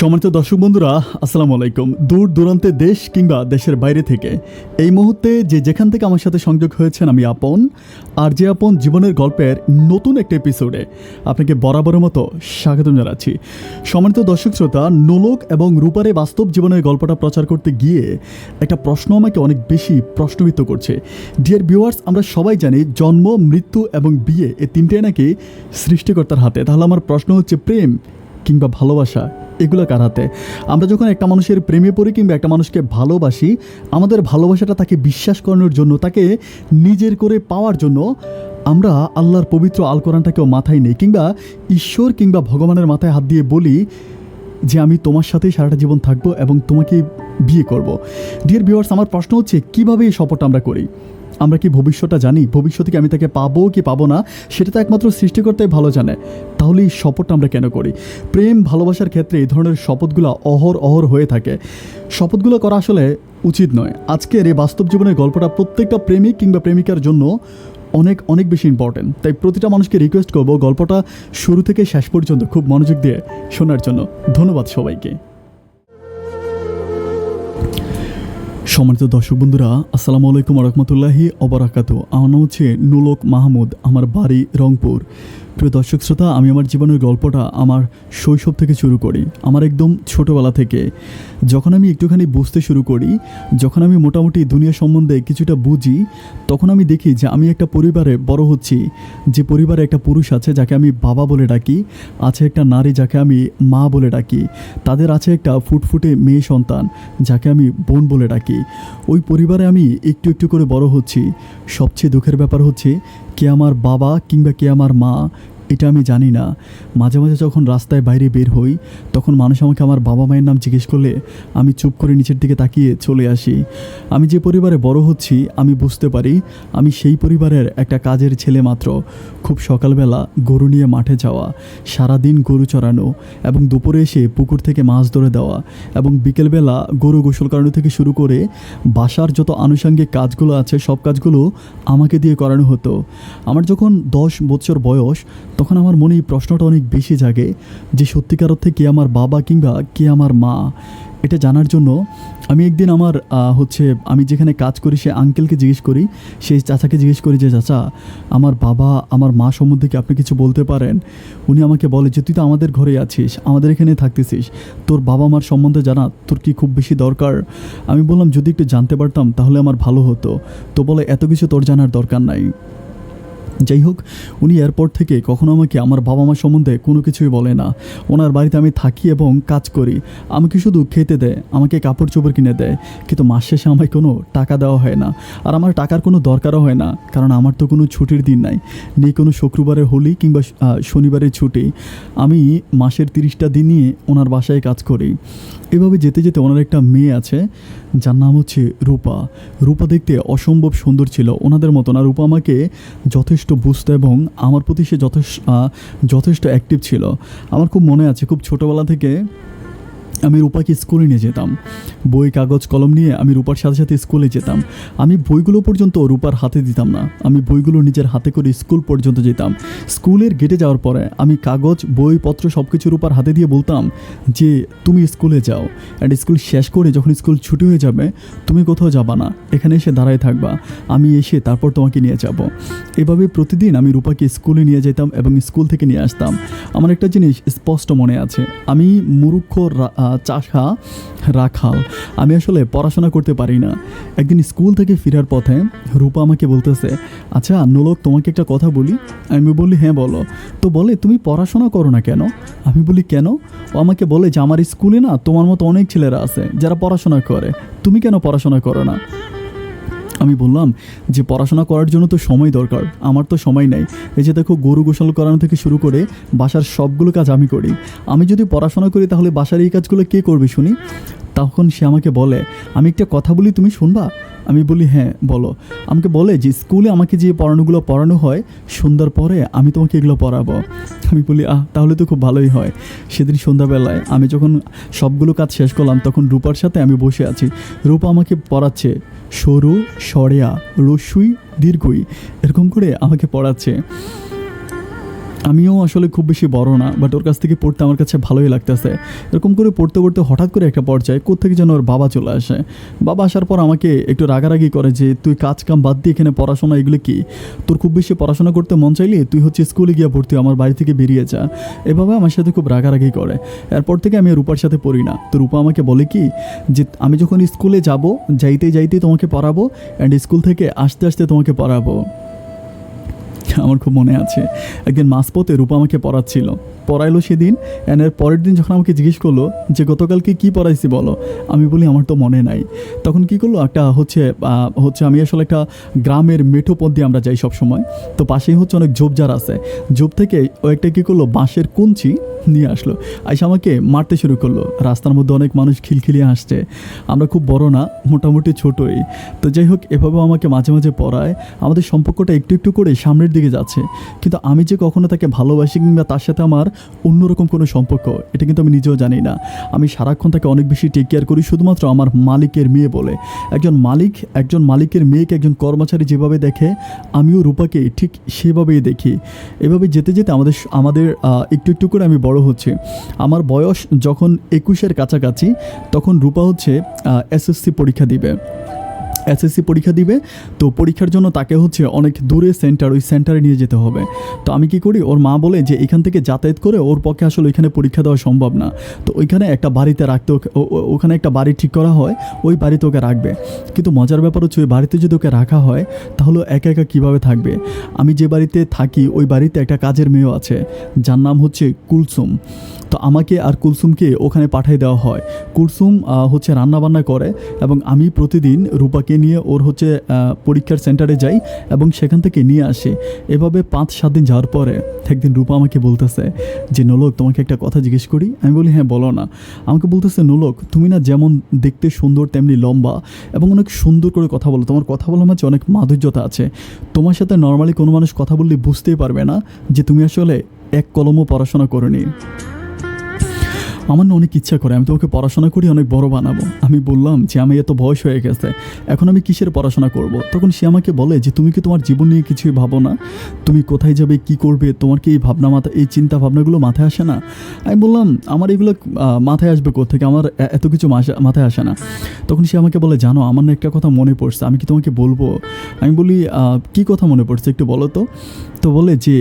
সম্মানিত দর্শক বন্ধুরা, আসসালামু আলাইকুম। দূর দূরান্তে দেশ কিংবা দেশের বাইরে থেকে এই মুহূর্তে যেখান থেকে আমার সাথে সংযোগ হয়েছেন, আমি আপন আর যে আপন জীবনের গল্পের নতুন একটা এপিসোডে আপনাকে বরাবরের মতো স্বাগতম জানাচ্ছি। সম্মানিত দর্শক শ্রোতা, নোলক এবং রূপারে বাস্তব জীবনের গল্পটা প্রচার করতে গিয়ে একটা প্রশ্ন আমাকে অনেক বেশি প্রশ্নবিদ্ধ করছে। ডিয়ার ভিউয়ার্স, আমরা সবাই জানি জন্ম, মৃত্যু এবং বিয়ে এই তিনটেই নাকি সৃষ্টিকর্তার হাতে। তাহলে আমার প্রশ্ন হচ্ছে, প্রেম কিংবা ভালোবাসা এগুলো কার হাতে? আমরা যখন একটা মানুষের প্রেমে পড়ি কিংবা একটা মানুষকে ভালোবাসি, আমাদের ভালোবাসাটা তাকে বিশ্বাস করানোর জন্য, তাকে নিজের করে পাওয়ার জন্য আমরা আল্লাহর পবিত্র আল কোরআনটাকেও মাথায় নেই কিংবা ঈশ্বর কিংবা ভগবানের মাথায় হাত দিয়ে বলি যে আমি তোমার সাথেই সারাটা জীবন থাকবো এবং তোমাকে বিয়ে করব। ডিয়ার ভিউয়ার্স, আমার প্রশ্ন হচ্ছে, কীভাবে এই শপথটা আমরা করি? আমরা কি ভবিষ্যৎটা জানি? ভবিষ্যতে কি আমি তাকে পাবো কি পাবো না সেটা তো একমাত্র সৃষ্টিকর্তাই ভালো জানে। তাহলে এই শপথটা আমরা কেন করি? প্রেম ভালোবাসার ক্ষেত্রে এই ধরনের শপথগুলো অহর হয়ে থাকে। শপথগুলো করা আসলে উচিত নয়। আজকের এই বাস্তব জীবনের গল্পটা প্রত্যেকটা প্রেমিক কিংবা প্রেমিকার জন্য অনেক বেশি ইম্পর্টেন্ট। তাই প্রতিটা মানুষকে রিকোয়েস্ট করবো গল্পটা শুরু থেকে শেষ পর্যন্ত খুব মনোযোগ দিয়ে শোনার জন্য। ধন্যবাদ সবাইকে। সম্মানিত দর্শক বন্ধুরা, আসসালামু আলাইকুম রহমতুল্লাহি ওবারাকাতু। আমার নাম হচ্ছে নোলক মাহমুদ, আমার বাড়ি রংপুর। প্রিয় দর্শক শ্রোতা, আমি আমার জীবনের গল্পটা আমার শৈশব থেকে শুরু করি। আমার একদম ছোটোবেলা থেকে যখন আমি একটুখানি বুঝতে শুরু করি, যখন আমি মোটামুটি দুনিয়া সম্বন্ধে কিছুটা বুঝি, তখন আমি দেখি যে আমি একটা পরিবারে বড় হচ্ছি, যে পরিবারে একটা পুরুষ আছে যাকে আমি বাবা বলে ডাকি, আছে একটা নারী যাকে আমি মা বলে ডাকি, তাদের আছে একটা ফুটফুটে মেয়ে সন্তান যাকে আমি বোন বলে ডাকি। ওই পরিবারে আমি একটু একটু করে বড় হচ্ছি। সবচেয়ে দুঃখের ব্যাপার হচ্ছে, কে আমার বাবা কিংবা কে আমার মা এটা আমি জানি না। মাঝে মাঝে যখন রাস্তায় বাইরে বের হই, তখন মানুষ আমাকে আমার বাবা মায়ের নাম জিজ্ঞেস করলে আমি চুপ করে নিচের দিকে তাকিয়ে চলে আসি। আমি যে পরিবারে বড় হচ্ছি, আমি বুঝতে পারি আমি সেই পরিবারের একটা কাজের ছেলে মাত্র। খুব সকালবেলা গরু নিয়ে মাঠে যাওয়া, সারাদিন গরু চড়ানো এবং দুপুরে এসে পুকুর থেকে মাছ ধরে দেওয়া এবং বিকেলবেলা গরু গোসল করানো থেকে শুরু করে বাসার যত আনুষঙ্গিক কাজগুলো আছে সব কাজগুলো আমাকে দিয়ে করানো হতো। আমার যখন 10 বছর বয়স, তখন আমার মনে এই প্রশ্নটা অনেক বেশি জাগে যে সত্যিকার অর্থে কে আমার বাবা কিংবা কে আমার মা। এটা জানার জন্য আমি একদিন আমি যেখানে কাজ করি সে আঙ্কেলকে জিজ্ঞেস করি, সেই চাচাকে জিজ্ঞেস করি যে চাচা, আমার বাবা আমার মা সম্বন্ধে কি আপনি কিছু বলতে পারেন? উনি আমাকে বলে যে তুই তো আমাদের ঘরে আছিস, আমাদের এখানে থাকতেছিস, তোর বাবা মার সম্বন্ধে জানা তোর কি খুব বেশি দরকার? আমি বললাম যদি একটু জানতে পারতাম তাহলে আমার ভালো হতো। তো বলে এত কিছু তোর জানার দরকার নাই। যাই হোক, উনি এয়ারপোর্ট থেকে কখনো আমাকে আমার বাবা মা সম্বন্ধে কোনো কিছুই বলে না। ওনার বাড়িতে আমি থাকি এবং কাজ করি, আমাকে শুধু খেতে দেয়, আমাকে কাপড় চোপড় কিনে দেয়, কিন্তু মাস শেষে আমায় কোনো টাকা দেওয়া হয় না। আর আমার টাকার কোনো দরকারও হয় না, কারণ আমার তো কোনো ছুটির দিন নেই কোনো শুক্রবারের হোলি কিংবা শনিবারের ছুটি। আমি মাসের 30টা দিন নিয়ে ওনার বাসায় কাজ করি। এভাবে যেতে যেতে ওনার একটা মেয়ে আছে যার নাম হচ্ছে রূপা। রূপা দেখতে অসম্ভব সুন্দর ছিল, ওনাদের মতো না। রূপা আমাকে যথেষ্ট বুঝতো এবং আমার প্রতি সে যথেষ্ট অ্যাক্টিভ ছিল। আমার খুব মনে আছে, খুব ছোটোবেলা থেকে আমি রূপাকে স্কুলে নিয়ে যেতাম, বই কাগজ কলম নিয়ে আমি রূপার সাথে সাথে স্কুলে যেতাম। আমি বইগুলো পর্যন্ত রূপার হাতে দিতাম না, আমি বইগুলো নিজের হাতে করে স্কুল পর্যন্ত যেতাম। স্কুলের গেটে যাওয়ার পরে আমি কাগজ বইপত্র সব কিছু রূপার হাতে দিয়ে বলতাম যে তুমি স্কুলে যাও, অ্যান্ড স্কুল শেষ করে যখন স্কুল ছুটি হয়ে যাবে তুমি কোথাও যাবা না, এখানে এসে দাঁড়ায় থাকবা, আমি এসে তারপর তোমাকে নিয়ে যাব। এভাবে প্রতিদিন আমি রূপাকে স্কুলে নিয়ে যেতাম এবং স্কুল থেকে নিয়ে আসতাম। আমার একটা জিনিস স্পষ্ট মনে আছে, আমি মূর্খ চাষা রাখাল, আমি আসলে পড়াশোনা করতে পারি না। একদিন স্কুল থেকে ফেরার পথে রূপা আমাকে বলতেছে, আচ্ছা নোলক, তোমাকে একটা কথা বলি। আমি বলি হ্যাঁ বলো। তো বলে তুমি পড়াশোনা করো না কেন? আমি বলি কেন? ও আমাকে বলে যে আমার স্কুলে না তোমার মতো অনেক ছেলেরা আছে যারা পড়াশোনা করে, তুমি কেন পড়াশোনা করো না? আমি বললাম যে পড়াশোনা করার জন্য তো সময় দরকার, আমার তো সময় নেই। এই যে দেখো, গরু গোসল করানো থেকে শুরু করে বাসার সবগুলো কাজ আমি করি। আমি যদি পড়াশোনা করি তাহলে বাসার এই কাজগুলো কে করবে শুনি? তখন সে আমাকে বলে, আমি একটা কথা বলি, তুমি শুনবা? আমি বলি হ্যাঁ বলো। আমাকে বলে যে স্কুলে আমাকে যে পড়ানোগুলো পড়ানো হয় সন্ধ্যার পরে আমি তোমাকে এগুলো পড়াবো। আমি বলি তাহলে তো খুব ভালোই হয়। সেদিন সন্ধ্যাবেলায় আমি যখন সবগুলো কাজ শেষ করলাম, তখন রূপার সাথে আমি বসে আছি। রূপা আমাকে পড়াচ্ছে সরু সরেয়া রস্যই দীর্ঘই, এরকম করে আমাকে পড়াচ্ছে। আমিও আসলে খুব বেশি বড় না, বাট ওর কাছ থেকে পড়তে আমার কাছে ভালোই লাগতেছে। এরকম করে পড়তে পড়তে হঠাৎ করে একটা পর্যায়ে কোত্থেকে যেন ওর বাবা চলে আসে। বাবা আসার পর আমাকে একটু রাগারাগি করে যে তুই কাজ কাম বাদ দিয়ে এখানে পড়াশোনা এগুলো কি, তোর খুব বেশি পড়াশোনা করতে মন চাইলে তুই হচ্ছে স্কুলে গিয়ে পড়তে, আমার বাড়ি থেকে বেরিয়ে যা। এভাবে আমার সাথে খুব রাগারাগি করে। এরপর থেকে আমি রূপার সাথে পড়ি না। তো রূপা আমাকে বলে কি যে আমি যখন স্কুলে যাব যাইতে যাইতে তোমাকে পড়াবো, অ্যান্ড স্কুল থেকে আসতে আসতে তোমাকে পড়াবো। আমার খুব মনে আছে একদিন মাঝপথে রূপা আমাকে পড়াইলো সেদিন, অ্যান্ড এর পরের দিন যখন আমাকে জিজ্ঞেস করলো যে গতকালকে কী পড়াইছি বলো, আমি বলি আমার তো মনে নাই। তখন কী করলো, একটা হচ্ছে আমি আসলে একটা গ্রামের মেঠো পথ দিয়ে আমরা যাই সব সময়, তো পাশেই হচ্ছে অনেক ঝোপঝাড় আছে। ঝোপ থেকে ও একটা কী করলো, বাঁশের কঞ্চি নিয়ে আসলো, আইসা আমাকে মারতে শুরু করলো। রাস্তার মধ্যে অনেক মানুষ খিলখিলিয়ে আসছে, আমরা খুব বড় না, মোটামুটি ছোটোই। তো যাই হোক, এভাবেও আমাকে মাঝে মাঝে পড়ায়। আমাদের সম্পর্কটা একটু একটু করে সামনের দিকে যাচ্ছে, কিন্তু আমি যে কখনো তাকে ভালোবাসি কিংবা তার সাথে আমার অন্যরকম কোনো সম্পর্ক, এটা কিন্তু আমি নিজেও জানি না। আমি সারাক্ষণ তাকে অনেক বেশি টেক কেয়ার করি, শুধুমাত্র আমার মালিকের মেয়ে বলে। একজন মালিকের মেয়েকে একজন কর্মচারী যেভাবে দেখে, আমিও রূপাকে ঠিক সেভাবেই দেখি। এভাবে যেতে যেতে আমাদের একটু একটু করে আমি বড় হচ্ছে। আমার বয়স যখন 21-এর কাছাকাছি, তখন রূপা হচ্ছে এসএসসি পরীক্ষা দিবে। তো পরীক্ষার জন্য তাকে হচ্ছে অনেক দূরে ওই সেন্টারে নিয়ে যেতে হবে। তো আমি কি করি, ওর মা বলে যে এখান থেকে যাতায়াত করে ওর পক্ষে আসলে ওইখানে পরীক্ষা দেওয়া সম্ভব না, তো ওইখানে একটা বাড়িতে রাখতে, ওখানে একটা বাড়ি ঠিক করা হয়, ওই বাড়িতে ওকে রাখবে। কিন্তু মজার ব্যাপার হচ্ছে ওই বাড়িতে যদি ওকে রাখা হয় তাহলে একা একা কীভাবে থাকবে। আমি যে বাড়িতে থাকি ওই বাড়িতে একটা কাজের মেয়েও আছে, যার নাম হচ্ছে কুলসুম। তো আমাকে আর কুলসুমকে ওখানে পাঠিয়ে দেওয়া হয়। কুলসুম হচ্ছে রান্নাবান্না করে, এবং আমি প্রতিদিন রূপাকে নিয়ে ওর হচ্ছে পরীক্ষার সেন্টারে যাই এবং সেখান থেকে নিয়ে আসি। এভাবে 5-7 দিন যাওয়ার পরে একদিন রূপা আমাকে বলতেছে যে নোলক, তোমাকে একটা কথা জিজ্ঞেস করি। আমি বলি হ্যাঁ বলো না। আমাকে বলতেছে নোলক, তুমি না যেমন দেখতে সুন্দর তেমনি লম্বা এবং অনেক সুন্দর করে কথা বলো, তোমার কথা বলার মাঝে অনেক মাধুর্যতা আছে। তোমার সাথে নর্মালি কোনো মানুষ কথা বললে বুঝতেই পারবে না যে তুমি আসলে এক কলমও পড়াশোনা করোনি। আমার না অনেক ইচ্ছা করে আমি তোমাকে পড়াশোনা করি, অনেক বড় বানাবো। আমি বললাম যে আমি এত বয়স হয়ে গেছে, এখন আমি কিসের পড়াশোনা করব। তখন সে আমাকে বলে যে তুমি কি তোমার জীবন নিয়ে কিছুই ভাবো না, তুমি কোথায় যাবে, কি করবে, তোমার কি এই চিন্তা ভাবনাগুলো মাথায় আসে না। আমি বললাম আমার এগুলো মাথায় আসবে কোত্থেকে, আমার এত কিছু মাথায় আসে না। তখন সে আমাকে বলে জানো, আমার না একটা কথা মনে পড়ছে, আমি কি তোমাকে বলবো। আমি বলি কি কথা মনে পড়ছে একটু বলো তো। তো বলে যে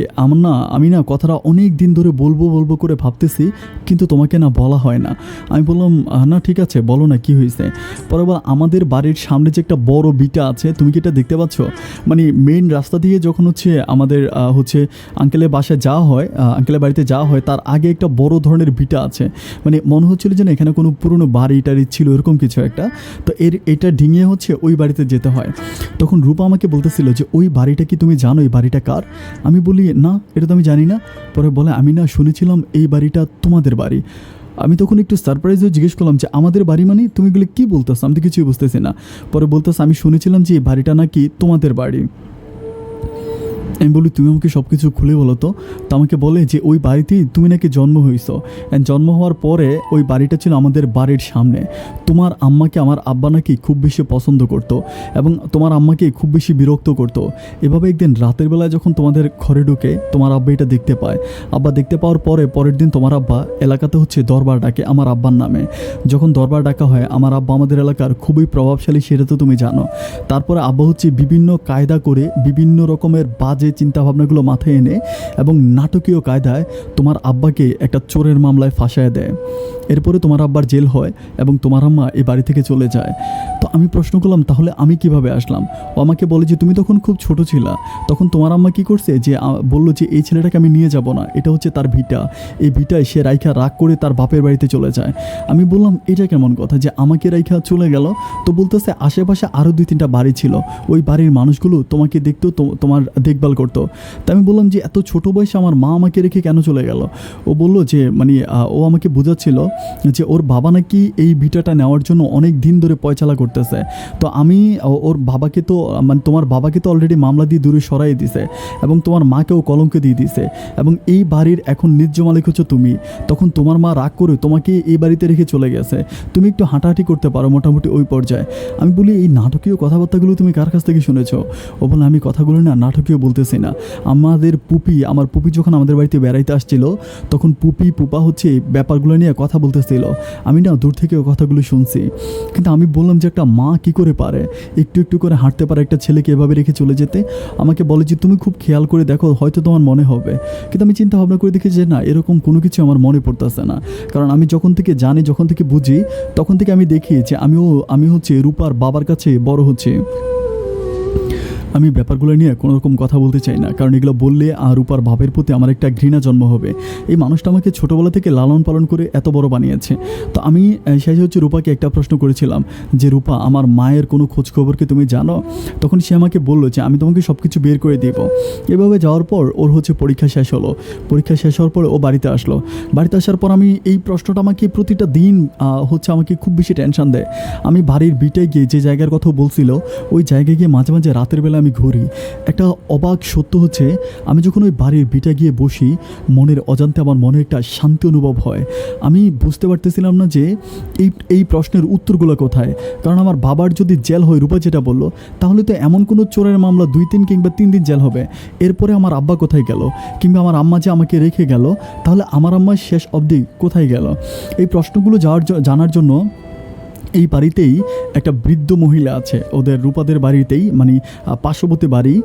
আমি না কথাটা অনেক দিন ধরে বলবো করে ভাবতেছি, কিন্তু তোমাকে না বলা হয় না। আমি বললাম না ঠিক আছে বলো না কি হয়েছে। পরে বল, আমাদের বাড়ির সামনে যে একটা বড় ভিটা আছে, তুমি কি এটা দেখতে পাচ্ছ, মানে মেইন রাস্তা দিয়ে যখন হচ্ছে আমাদের হচ্ছে আঙ্কেলের বাসায় যাওয়া হয়, আঙ্কেলের বাড়িতে যাওয়া হয়, তার আগে একটা বড় ধরনের ভিটা আছে। মানে মনে হচ্ছিল যে না এখানে কোনো পুরনো বাড়ি টাড়ি ছিল, এরকম কিছু একটা। তো এটা ডিঙিয়ে হচ্ছে ওই বাড়িতে যেতে হয়। তখন রূপা আমাকে বলতেছিল যে ওই বাড়িটা কি তুমি জানো, এই বাড়িটা কার। আমি বলি না, এটা তো আমি জানি না। পরে বলে আমি না শুনেছিলাম এই বাড়িটা তোমাদের বাড়ি। আমি তখন একটু সারপ্রাইজ হয়ে জিজ্ঞেস করলাম যে আমাদের বাড়ি মানে, তুমি এগুলো কী বলতেছো, আমি তো কিছুই বুঝতেছি না। পরে বলতেছে আমি শুনেছিলাম যে এই বাড়িটা নাকি তোমাদের বাড়ি। আমি বলি তুমি আমাকে সব কিছু খুলে বলো তো। আমাকে বলে যে ওই বাড়িতেই তুমি নাকি জন্ম হয়েছো, অ্যান্ড জন্ম হওয়ার পরে ওই বাড়িটা ছিল আমাদের বাড়ির সামনে। তোমার আম্মাকে আমার আব্বা নাকি খুব বেশি পছন্দ করতো এবং তোমার আম্মাকে খুব বেশি বিরক্ত করতো। এভাবে একদিন রাতের বেলায় যখন তোমাদের ঘরে ঢুকে তোমার আব্বা এটা দেখতে পায়। আব্বা দেখতে পাওয়ার পরের দিন তোমার আব্বা এলাকাতে হচ্ছে দরবার ডাকে আমার আব্বার নামে। যখন দরবার ডাকা হয়, আমার আব্বা আমাদের এলাকার খুবই প্রভাবশালী, সেটা তো তুমি জানো। তারপরে আব্বা হচ্ছে বিভিন্ন কায়দা করে বিভিন্ন রকমের বাজে চিন্তাভাবনাগুলো মাথায় এনে এবং নাটকীয় কায়দায় তোমার আব্বাকে একটা চোরের মামলায় ফাঁসায় দেয়। এরপরে তোমার আব্বার জেল হয় এবং তোমার আম্মা এই বাড়ি থেকে চলে যায়। তো আমি প্রশ্ন করলাম তাহলে আমি কিভাবে আসলাম। ও আমাকে বলে যে তুমি তখন খুব ছোট ছিলা, তখন তোমার আম্মা কী করছে যে বললো যে এই ছেলেটাকে আমি নিয়ে যাব না, এটা হচ্ছে তার ভিটা, এই ভিটায় সে রাইখা রাগ করে তার বাপের বাড়িতে চলে যায়। আমি বললাম এটা কেমন কথা যে আমাকে রাইখা চলে গেল। তো বলতেছে আশেপাশে আরও 2-3টা বাড়ি ছিল, ওই বাড়ির মানুষগুলো তোমাকে দেখতো, তোমার দেখভাল করতো। তাই আমি বললাম যে এত ছোট বয়সে আমার মা আমাকে রেখে কেন চলে গেল। ও বললো যে ও আমাকে বোঝাচ্ছিল যে ওর বাবা নাকি এই ভিটাটা নেওয়ার জন্য অনেক দিন ধরে পয়চালা করতে করতেছে। তো আমি ওর বাবাকে তো মানে তোমার বাবাকে তো অলরেডি মামলা দিয়ে দূরে সরাই দিছে এবং তোমার মাকেও কলঙ্ক দিয়ে দিছে, এবং এই বাড়ির এখন ন্যায্য মালিক হচ্ছে তুমি। তখন তোমার মা রাগ করে তোমাকে এই বাড়িতে রেখে চলে গেছে, তুমি একটু হাঁটাহাঁটি করতে পারো মোটামুটি ওই পর্যায়ে। আমি বলি এই নাটকীয় কথাবার্তাগুলো তুমি কার কাছ থেকে শুনেছো? ও বলে আমি কথাগুলো না নাটকীয় বলতেছি না, আমার পুপি যখন আমাদের বাড়িতে বেড়াইতে আসছিল তখন পুপা হচ্ছে এই ব্যাপারগুলো নিয়ে কথা বলতেছিল, আমি না দূর থেকে কথাগুলো শুনছি। কিন্তু আমি বললাম যে একটা মা কি করে পারে একটু একটু করে হাঁটতে পারে একটা ছেলেকে এভাবে রেখে চলে যেতে? আমাকে বলে যে তুমি খুব খেয়াল করে দেখো, হয়তো তোমার মনে হবে। কিন্তু আমি চিন্তা ভাবনা করে দেখি যে না, এরকম কোনো কিছু আমার মনে পড়তেছে না। কারণ আমি যখন থেকে জানি, যখন থেকে বুঝি, তখন থেকে আমি দেখি যে আমি হচ্ছে রূপার বাবার কাছে বড় হচ্ছে। আমি ব্যাপারগুলো নিয়ে কোনো রকম কথা বলতে চাই না, কারণ এগুলো বললে আর রূপার ভাবের প্রতি আমার একটা ঘৃণা জন্ম হবে। এই মানুষটা আমাকে ছোটোবেলা থেকে লালন পালন করে এত বড় বানিয়েছে। তো আমি সেই হচ্ছে রূপাকে একটা প্রশ্ন করেছিলাম যে রূপা, আমার মায়ের কোনো খোঁজখবর কি তুমি জানো? তখন সে আমাকে বললো যে আমি তোমাকে সব কিছু বের করে দেবো। এভাবে যাওয়ার পর ওর হচ্ছে পরীক্ষা শেষ হলো। পরীক্ষা শেষ হওয়ার পর ও বাড়িতে আসলো। বাড়িতে আসার পর আমি এই প্রশ্নটা আমাকে প্রতিটা দিন হচ্ছে আমাকে খুব বেশি টেনশন দেয়। আমি বাড়ির বিটে গিয়ে যে জায়গার কথা বলছিল ওই জায়গায় গিয়ে মাঝে মাঝে রাতের বেলা আমি ঘুরি। একটা অবাক সত্য হচ্ছে, আমি যখন ওই বাড়ির বিটা গিয়ে বসি, মনের অজান্তে আমার মনে একটা শান্তি অনুভব হয়। আমি বুঝতে পারতেছিলাম না যে এই প্রশ্নের উত্তরগুলো কোথায়। কারণ আমার বাবার যদি জেল হয়, রূপা যেটা বললো, তাহলে তো এমন কোনো চোরের মামলা 2-3 কিংবা 3 দিন জেল হবে। এরপরে আমার আব্বা কোথায় গেল, কিংবা আমার আম্মা যে আমাকে রেখে গেল, তাহলে আমার আম্মা শেষ অবধি কোথায় গেল? এই প্রশ্নগুলো জানার জন্য এই বাড়িতেই একটা বৃদ্ধ মহিলা আছে, ওদের রূপাদের বাড়িতেই, মানে পার্শ্ববর্তী বাড়ি,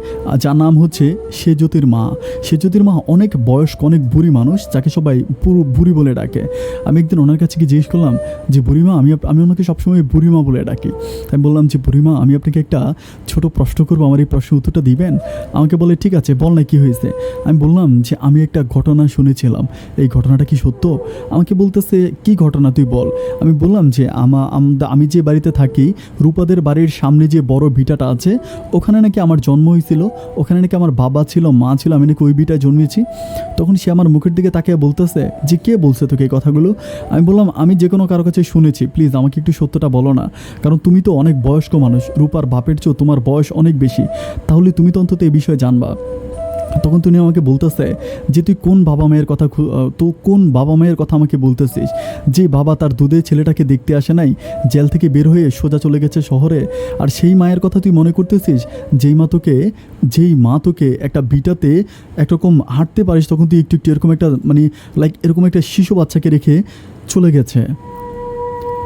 যার নাম হচ্ছে সেজতির মা। সেজতির মা অনেক বয়স্ক, অনেক বুড়ি মানুষ, যাকে সবাই পুরো বুড়ি বলে ডাকে। আমি একদিন ওনার কাছে গিয়ে জিজ্ঞেস করলাম যে বুড়িমা, আমি ওনাকে সবসময় বুড়িমা বলে ডাকি। আমি বললাম যে বুড়িমা, আমি আপনাকে একটা ছোট প্রশ্ন করবো, আমার এই প্রশ্নের উত্তরটা দিবেন? আমাকে বলে ঠিক আছে, বল না কী হয়েছে। আমি বললাম যে আমি একটা ঘটনা শুনেছিলাম, এই ঘটনাটা কি সত্য? আমাকে বলতেছে কি ঘটনা তুই বল। আমি বললাম যে আমি যে বাড়িতে থাকি, রূপাদের বাড়ির সামনে যে বড় ভিটাটা আছে, ওখানে নাকি আমার জন্ম হয়েছিল, ওখানে নাকি আমার বাবা ছিল, মা ছিল, আমি নাকি ওই ভিটায় জন্মেছি। তখন সে আমার মুখের দিকে তাকিয়ে বলতেছে যে কে বলছে তোকে এই কথাগুলো? আমি বললাম আমি যে কোনো কারো কাছে শুনেছি, প্লিজ আমাকে একটু সত্যটা বলো না, কারণ তুমি তো অনেক বয়স্ক মানুষ, রূপার বাপের চেয়েও তোমার বয়স অনেক বেশি, তাহলে তুমি তো অন্তত এই বিষয়ে জানবা। তখন তুমি আমাকে বলতেছে যে তুই কোন বাবা মায়ের কথা আমাকে বলতেছিস, যে বাবা তার দুধের ছেলেটাকে দেখতে আসে নাই, জেল থেকে বের হয়ে সোজা চলে গেছে শহরে, আর সেই মায়ের কথা তুই মনে করতেছিস যেই মা তোকে একটা বিটাতে একরকম হাঁটতে পারিস, তখন তুই একটু এরকম একটা মানে এরকম একটা শিশু বাচ্চাকে রেখে চলে গেছে।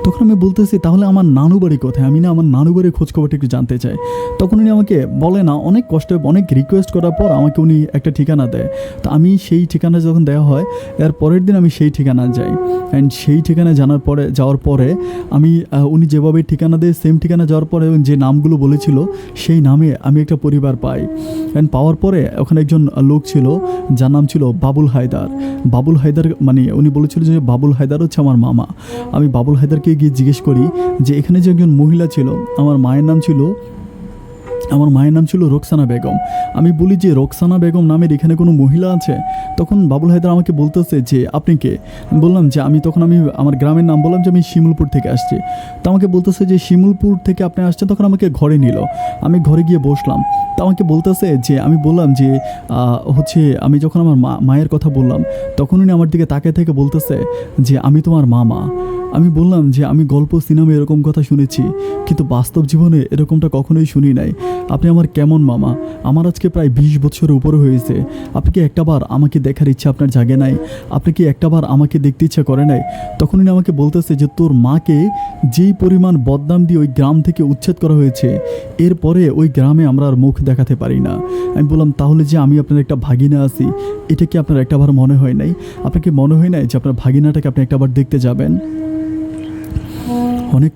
তখন আমি বলতেছি তাহলে আমার নানু বাড়ি কোথায়, আমি না আমার নানু বাড়ির খোঁজখবরটা একটু জানতে চাই। তখন উনি আমাকে বলে না, অনেক কষ্টে অনেক রিকোয়েস্ট করার পর আমাকে উনি একটা ঠিকানা দেয়। তো আমি সেই ঠিকানা যখন দেওয়া হয়, এর পরের দিন আমি সেই ঠিকানা যাই। অ্যান্ড সেই ঠিকানা যাওয়ার পরে আমি উনি যেভাবে ঠিকানা দেয়, সেম ঠিকানা যাওয়ার পরে যে নামগুলো বলেছিল সেই নামে আমি একটা পরিবার পাই। অ্যান্ড পাওয়ার পরে ওখানে একজন লোক ছিল যার নাম ছিল বাবুল হায়দার, মানে উনি বলেছিল যে বাবুল হায়দার হচ্ছে আমার মামা। আমি বাবুল হায়দারকে গিয়ে জিজ্ঞেস করি যে এখানে যে একজন মহিলা ছিল, আমার মায়ের নাম ছিল রোকসানা বেগম। আমি বলি যে রোকসানা বেগম নামের এখানে কোনো মহিলা আছে? তখন বাবুল হায়দার আমাকে বলতেছে যে আপনি কে? আমি বললাম যে আমি আমার গ্রামের নাম বললাম যে আমি শিমুলপুর থেকে আসছি। তো আমাকে বলতেছে যে শিমুলপুর থেকে আপনি আসছেন। তখন আমাকে ঘরে নিল, আমি ঘরে গিয়ে বসলাম। তো আমাকে বলতেছে যে আমি বললাম যে হচ্ছে আমি যখন আমার মায়ের কথা বললাম, তখন উনি আমার দিকে তাকিয়ে থেকে বলতেছে যে আমি তোমার মামা। আমি বললাম যে আমি গল্প সিনেমা এরকম কথা শুনেছি, কিন্তু বাস্তব জীবনে এরকমটা কখনোই শুনি নাই। আপনি আমার কেমন মামা? আমার আজকে প্রায় 20 বছরের উপরে হয়েছে। আপনি কি একটাবার আমাকে দেখার ইচ্ছা আপনার জাগে নাই? আপনি কি একটাবার আমাকে দেখতে ইচ্ছা করে নাই? তখন উনি আমাকে বলতেছে যে তোর মাকে যেই পরিমাণ বদনাম দিয়ে ওই গ্রাম থেকে উচ্ছেদ করা হয়েছে, এরপরে ওই গ্রামে আমরা আর মুখ দেখাতে পারি না। আমি বললাম তাহলে যে আমি আপনার একটা ভাগিনা আছি, এটা কি আপনার একটাবার মনে হয় নাই? আপনাকে মনে হয় নাই যে আপনার ভাগিনাটাকে আপনি একটাবার দেখতে যাবেন? অনেক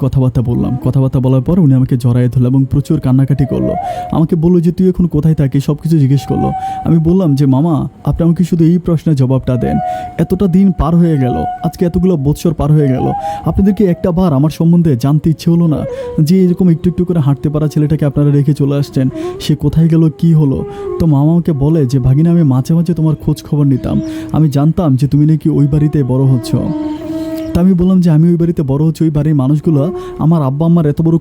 কথাবার্তা বলার পর উনি আমাকে জড়াই ধরলো এবং প্রচুর কান্নাকাটি করলো। আমাকে বললো যে তুই এখন কোথায় থাকিস, সব কিছু জিজ্ঞেস করলো। আমি বললাম যে মামা, আপনি আমাকে শুধু এই প্রশ্নের জবাবটা দেন। এতটা দিন পার হয়ে গেল, আজকে এতগুলো বছর পার হয়ে গেল, আপনাদেরকে একটা বার আমার সম্বন্ধে জানতে ইচ্ছে হলো না যে এরকম একটু একটু করে হাঁটতে পারা ছেলেটাকে আপনারা রেখে চলে আসছেন, সে কোথায় গেল, কি হলো? তো মামা আমাকে বলে যে ভাগিনা, আমি মাঝে মাঝে তোমার খোঁজ খবর নিতাম, আমি জানতাম যে তুমি নাকি ওই বাড়িতে বড় হচ্ছ। তা আমি বললাম যে আমি ওই বাড়িতে বড় হচ্ছি, ওই বাড়ির মানুষগুলো আমার আব্বা আম্মার এত বড়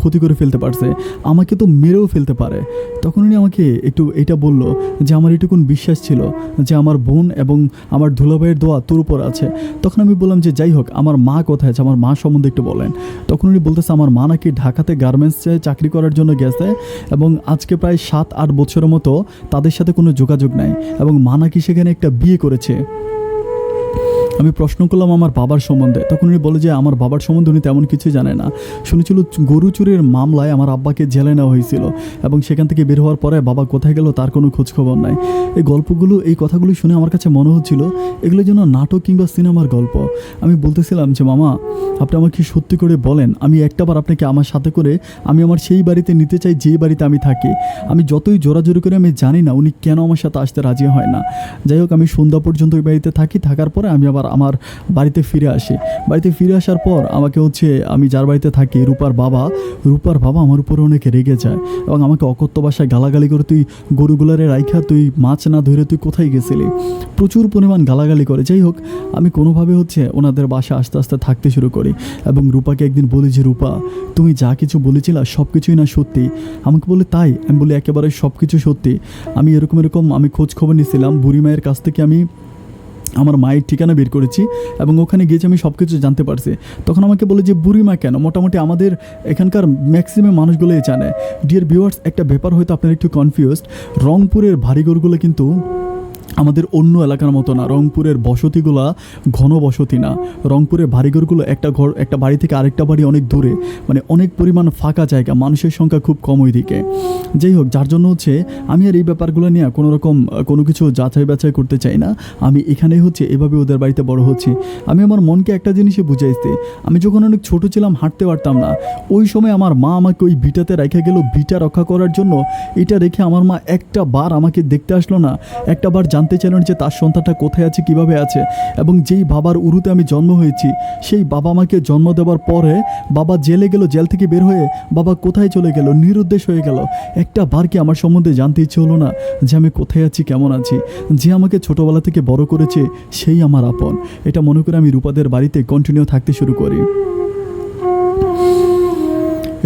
ক্ষতি করে ফেলতে পারছে, আমাকে তো মেরেও ফেলতে পারে। তখন উনি আমাকে একটু এটা বলল যে আমার এটুকুন বিশ্বাস ছিল যে আমার বোন এবং আমার দুলাভাইয়ের দোয়া তোর উপর আছে। তখন আমি বললাম যে যাই হোক, আমার মা কোথায় আছে, আমার মা সম্বন্ধে একটু বলেন। তখন উনি বলতেছে আমার মা নাকি ঢাকাতে গার্মেন্টসে চাকরি করার জন্য গেছে এবং আজকে প্রায় 7-8 বছরের মতো তাদের সাথে কোনো যোগাযোগ নাই, এবং মা নাকি সেখানে একটা বিয়ে করেছে। আমি প্রশ্ন করলাম আমার বাবার সম্বন্ধে, তখন উনি বলে যে আমার বাবার সম্বন্ধে উনি তেমন কিছু জানে না। শুনেছিল গরু চুরির মামলায় আমার আব্বাকে জেলে নেওয়া হয়েছিল এবং সেখান থেকে বের হওয়ার পরে বাবা কোথায় গেল তার কোনো খোঁজখবর নাই। এই গল্পগুলো, এই কথাগুলো শুনে আমার কাছে মনে হচ্ছিল এগুলো যেন নাটক কিংবা সিনেমার গল্প। আমি বলতেছিলাম যে মামা, আপনি আমাকে সত্যি করে বলেন, আমি একটাবার আপনাকে আমার সাথে করে আমি আমার সেই বাড়িতে নিতে চাই যেই বাড়িতে আমি থাকি। আমি যতই জোরাজোরি করে আমি জানি না উনি কেন আমার সাথে আসতে রাজি হয় না। যাই হোক, আমি সন্ধ্যা পর্যন্ত ওই বাড়িতে থাকি, থাকার পরে আমি আবার আমার বাড়িতে ফিরে আসি। বাড়িতে ফিরে আসার পর আমাকে আমি যার বাড়িতে থাকি, রূপার বাবা আমার উপরে অনেক রেগে যায় এবং আমাকে অকথ্য ভাষায় গালাগালি করে, তুই গরুগুলারে রাইখা তুই মাছ না ধরে তুই কোথায় গেছিলি, প্রচুর পরিমাণ গালাগালি করে। যাই হোক, আমি কোনোভাবে ওনাদের বাসায় আস্তে আস্তে থাকতে শুরু করি এবং রূপাকে একদিন বলি যে রূপা, তুমি যা কিছু বলেছিলা সব কিছুই না সত্যি। আমাকে বলে তাই? আমি বলি একেবারে সব কিছু সত্যি। আমি এরকম আমি খোঁজ খবর নিয়েছিলাম, বুড়ি মায়ের কাছ থেকে আমি আমার মায়ের ঠিকানা বের করেছি এবং ওখানে গিয়েছি, আমি সব কিছু জানতে পারছি। তখন আমাকে বলে যে বুড়িমা কেন, মোটামুটি আমাদের এখানকার ম্যাক্সিমাম মানুষগুলোই জানে। ডিয়ার ভিউয়ার্স, একটা ব্যাপার হয়তো আপনারা একটু কনফিউজড, রংপুরের বাড়িঘরগুলো কিন্তু আমাদের অন্য এলাকার মতো না। রংপুরের বসতিগুলা ঘন বসতি না। রংপুরের বাড়িঘরগুলো একটা বাড়ি থেকে আরেকটা বাড়ি অনেক দূরে, মানে অনেক পরিমাণ ফাঁকা জায়গা, মানুষের সংখ্যা খুব কম ওই দিকে। যাই হোক, যার জন্য আমি আর এই ব্যাপারগুলো নিয়ে কোনো কিছু যাচাই বাছাই করতে চাই না। আমি এখানে এভাবে ওদের বাড়িতে বড় হচ্ছি। আমি আমার মনকে একটা জিনিসই বুঝাইছি, আমি যখন অনেক ছোট ছিলাম হাঁটতে পারতাম না, ওই সময় আমার মা আমাকে ওই ভিটাতে রেখে গেল, ভিটা রক্ষা করার জন্য। এটা রেখে আমার মা একটা বার আমাকে দেখতে আসলো না, একটা বার জানতে চাইলেন যে তার সন্তানটা কোথায় আছে, কিভাবে আছে। এবং যেই বাবার উরুতে আমি জন্ম হয়েছি, সেই বাবা আমাকে জন্ম দেওয়ার পরে বাবা জেলে গেল, জেল থেকে বের হয়ে বাবা কোথায় চলে গেল, নিরুদ্দেশ হয়ে গেল। একটা বার কি আমার সম্বন্ধে জানতে ইচ্ছে হলো না যে আমি কোথায় আছি, কেমন আছি? যে আমাকে ছোটোবেলা থেকে বড় করেছে সেই আমার আপন। এটা মনে করে আমি রূপাদের বাড়িতে কন্টিনিউ থাকতে শুরু করি।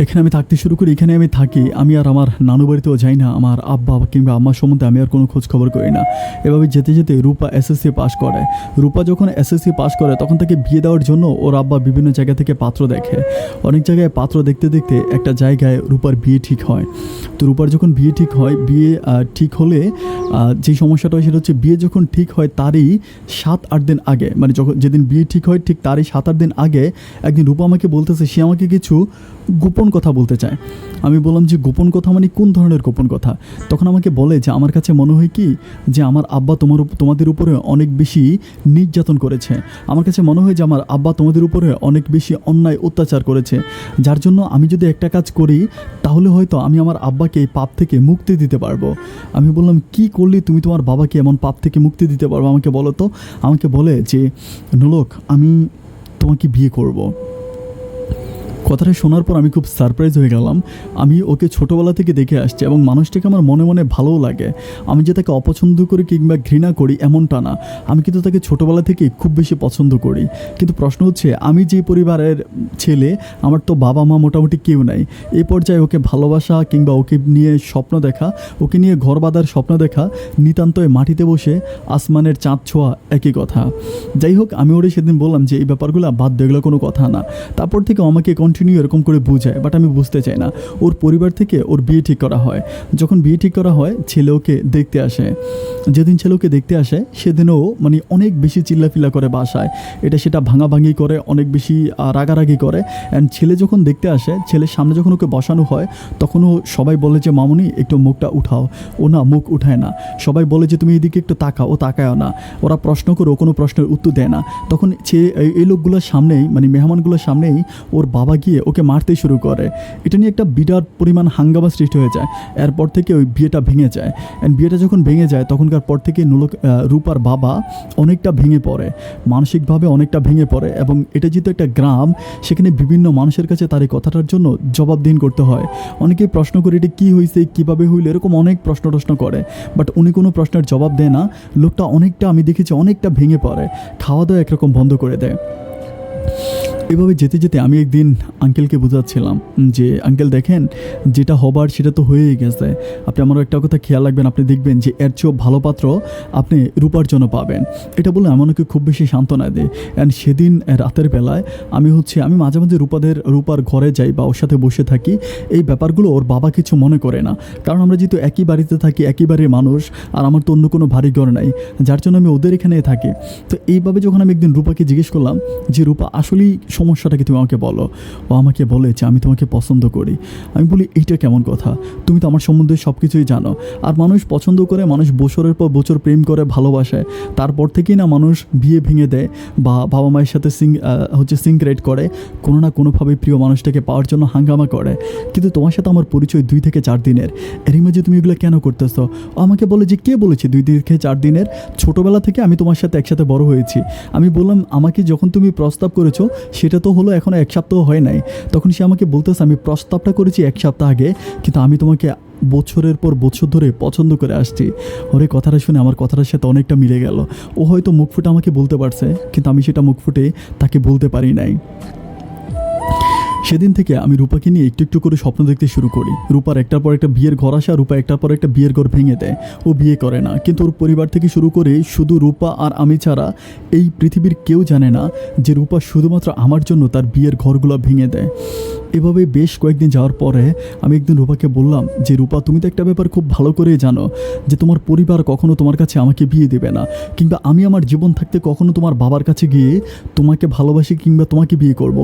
এখানে আমি থাকতে শুরু করি, এখানে আমি থাকি। আমি আর আমার নানু বাড়িতেও যাই না, আমার আব্বা কিংবা আম্মার সম্বন্ধে আমি আর কোনো খোঁজ খবর করি না। এভাবে যেতে যেতে রূপা এসএসসি পাস করে। রূপা যখন এসএসসি পাস করে তখন তাকে বিয়ে দেওয়ার জন্য ওর আব্বা বিভিন্ন জায়গা থেকে পাত্র দেখে। অনেক জায়গায় পাত্র দেখতে দেখতে একটা জায়গায় রূপার বিয়ে ঠিক হয়। তো রূপার যখন বিয়ে ঠিক হয়, বিয়ে ঠিক হলে যেই সমস্যাটা হয় সেটা বিয়ে যখন ঠিক হয় তারই 7-8 দিন আগে, মানে যেদিন বিয়ে ঠিক হয় ঠিক তারই 7-8 দিন আগে একদিন রূপা আমাকে বলতেছে সে আমাকে কিছু গোপন কথা বলতে চায়। আমি বললাম যে গোপন কথা মানে কোন ধরনের গোপন কথা? তখন আমাকে বলে যে আমার কাছে মনে হয় কি যে আমার আব্বা তোমাদের উপরে অনেক বেশি নির্যাতন করেছে। আমার কাছে মনে হয় যে আমার আব্বা তোমাদের উপরে অনেক বেশি অন্যায় অত্যাচার করেছে, যার জন্য আমি যদি একটা কাজ করি তাহলে হয়তো আমি আমার আব্বাকে এই পাপ থেকে মুক্তি দিতে পারবো। আমি বললাম কি করলে তুমি তোমার বাবাকে এমন পাপ থেকে মুক্তি দিতে পারবো, আমাকে বলো তো। আমাকে বলে যে নোলক, আমি তোমাকে বিয়ে করব। কথাটা শোনার পর আমি খুব সারপ্রাইজ হয়ে গেলাম। আমি ওকে ছোটোবেলা থেকে দেখে আসছি এবং মানুষটাকে আমার মনে মনে ভালোও লাগে। আমি যে তাকে অপছন্দ করি কিংবা ঘৃণা করি এমনটা না, আমি কিন্তু তাকে ছোটোবেলা থেকে খুব বেশি পছন্দ করি। কিন্তু প্রশ্ন আমি যে পরিবারের ছেলে, আমার তো বাবা মা মোটামুটি কেউ নাই। এই পর্যায়ে ওকে ভালোবাসা কিংবা ওকে নিয়ে স্বপ্ন দেখা, ওকে নিয়ে ঘর বাঁধার স্বপ্ন দেখা নিতান্তই মাটিতে বসে আসমানের চাঁদ ছোঁয়া একই কথা। যাই হোক, আমি ওরে সেদিন বললাম যে এই ব্যাপারগুলো বাদ দেওয়াগুলো কোনো কথা না। তারপর থেকে আমাকে কন্টিনিউ এরকম করে বোঝায়, বাট আমি বুঝতে চাই না। ওর পরিবার থেকে ওর বিয়ে ঠিক করা হয়। যখন বিয়ে ঠিক করা হয় ছেলে ওকে দেখতে আসে। যেদিন ছেলে ওকে দেখতে আসে সেদিনও মানে অনেক বেশি চিল্লাফিল্লা করে বাসায়, এটা সেটা ভাঙাভাঙি করে, অনেক বেশি রাগারাগি করে। অ্যান্ড ছেলে যখন দেখতে আসে, ছেলের সামনে যখন ওকে বসানো হয় তখনও সবাই বলে যে মামুনি একটু মুখটা উঠাও। ও না, মুখ উঠায় না। সবাই বলে যে তুমি এদিকে একটু তাকাও, ও তাকায়ও না। ওরা প্রশ্ন করে ও কোনো প্রশ্নের উত্তর দেয় না। তখন এই লোকগুলোর সামনেই, মানে মেহমানগুলোর সামনেই ওর বাবা গিয়ে ওকে মারতে শুরু করে। এটা নিয়ে একটা বিরাট পরিমাণ হাঙ্গামা সৃষ্টি হয়ে যায়। এরপর থেকে ওই বিয়েটা ভেঙে যায়। অ্যান্ড বিয়েটা যখন ভেঙে যায় তখনকার পর থেকে রূপার বাবা অনেকটা ভেঙে পড়ে, মানসিকভাবে অনেকটা ভেঙে পড়ে। এবং এটা যেহেতু একটা গ্রাম, সেখানে বিভিন্ন মানুষের কাছে তার এই কথাটার জন্য জবাবদিহি করতে হয়। অনেকেই প্রশ্ন করে এটা কী হয়েছে, কীভাবে হইল, এরকম অনেক প্রশ্ন করে, বাট উনি কোনো প্রশ্নের জবাব দেয় না। লোকটা অনেকটা, আমি দেখেছি অনেকটা ভেঙে পড়ে, খাওয়া দাওয়া একরকম বন্ধ করে দেয়। এভাবে যেতে যেতে আমি একদিন আঙ্কেলকে বোঝাচ্ছিলাম যে আঙ্কেল দেখেন, যেটা হবার সেটা তো হয়েই গেছে, আপনি আমারও একটা কথা খেয়াল রাখবেন, আপনি দেখবেন যে এর চেয়েও ভালো পাত্র আপনি রূপার জন্য পাবেন। এটা বলে আমাকে খুব বেশি সান্ত্বনা দেয়। অ্যান্ড সেদিন রাতের বেলায় আমি মাঝে মাঝে রূপার ঘরে যাই বা ওর সাথে বসে থাকি। এই ব্যাপারগুলো ওর বাবা কিছু মনে করে না, কারণ আমরা যেহেতু একই বাড়িতে থাকি, একই বাড়ির মানুষ, আর আমার তো অন্য কোনো ভারী ঘর নাই, যার জন্য আমি ওদের এখানে থাকি। তো এইভাবে যখন আমি একদিন রূপাকে জিজ্ঞেস করলাম যে রূপা আসলেই সমস্যাটা কি, তুমি আমাকে বলো। ও আমাকে বলে যে আমি তোমাকে পছন্দ করি। আমি বলি এইটা কেমন কথা, তুমি তো আমার সম্বন্ধে সব কিছুই জানো। আর মানুষ পছন্দ করে, মানুষ বছরের পর বছর প্রেম করে, ভালোবাসে, তারপর থেকেই না মানুষ বিয়ে ভেঙে দেয় বা বাবা মায়ের সাথে সিনক্রেট করে, কোনো না কোনোভাবে প্রিয় মানুষটাকে পাওয়ার জন্য হাঙ্গামা করে। কিন্তু তোমার সাথে আমার পরিচয় 2 থেকে 4 দিনের, এরই মাঝে তুমি এগুলো কেন করতেছ? ও আমাকে বলে যে কে বলেছে 2 থেকে 4 দিনের, ছোটোবেলা থেকে আমি তোমার সাথে একসাথে বড় হয়েছি। আমি বললাম আমাকে যখন তুমি প্রস্তাব করেছো সেটা তো হলো এখনও 1 সপ্তাহ হয় নাই। তখন সে আমাকে বলতেছে আমি প্রস্তাবটা করেছি 1 সপ্তাহ আগে, কিন্তু আমি তোমাকে বছরের পর বছর ধরে পছন্দ করে আসছি। ওরে কথাটা শুনে আমার কথাটার সাথে অনেকটা মিলে গেল। ও হয়তো মুখ ফুটে আমাকে বলতে পারছে, কিন্তু আমি সেটা মুখ ফুটে তাকে বলতে পারি নাই। সেদিন থেকে আমি রূপাকে নিয়ে একটু একটু করে স্বপ্ন দেখতে শুরু করি। রূপার একটার পর একটা বিয়ের ঘর আসা, রূপা একটার পর একটা বিয়ের ঘর ভেঙে দেয়। ও বিয়ে করে না, কিন্তু ওর পরিবার থেকে শুরু করে শুধু রূপা আর আমি ছাড়া এই পৃথিবীর কেউ জানে না যে রূপা শুধুমাত্র আমার জন্য তার বিয়ের ঘরগুলো ভেঙে দেয়। এভাবে বেশ কয়েকদিন যাওয়ার পরে আমি একদিন রূপাকে বললাম যে রূপা, তুমি তো একটা ব্যাপার খুব ভালো করেই জানো যে তোমার পরিবার কখনো তোমার কাছে আমাকে বিয়ে দেবে না, কিংবা আমি আমার জীবন থাকতে কখনো তোমার বাবার কাছে গিয়ে তোমাকে ভালোবাসি কিংবা তোমাকে বিয়ে করব,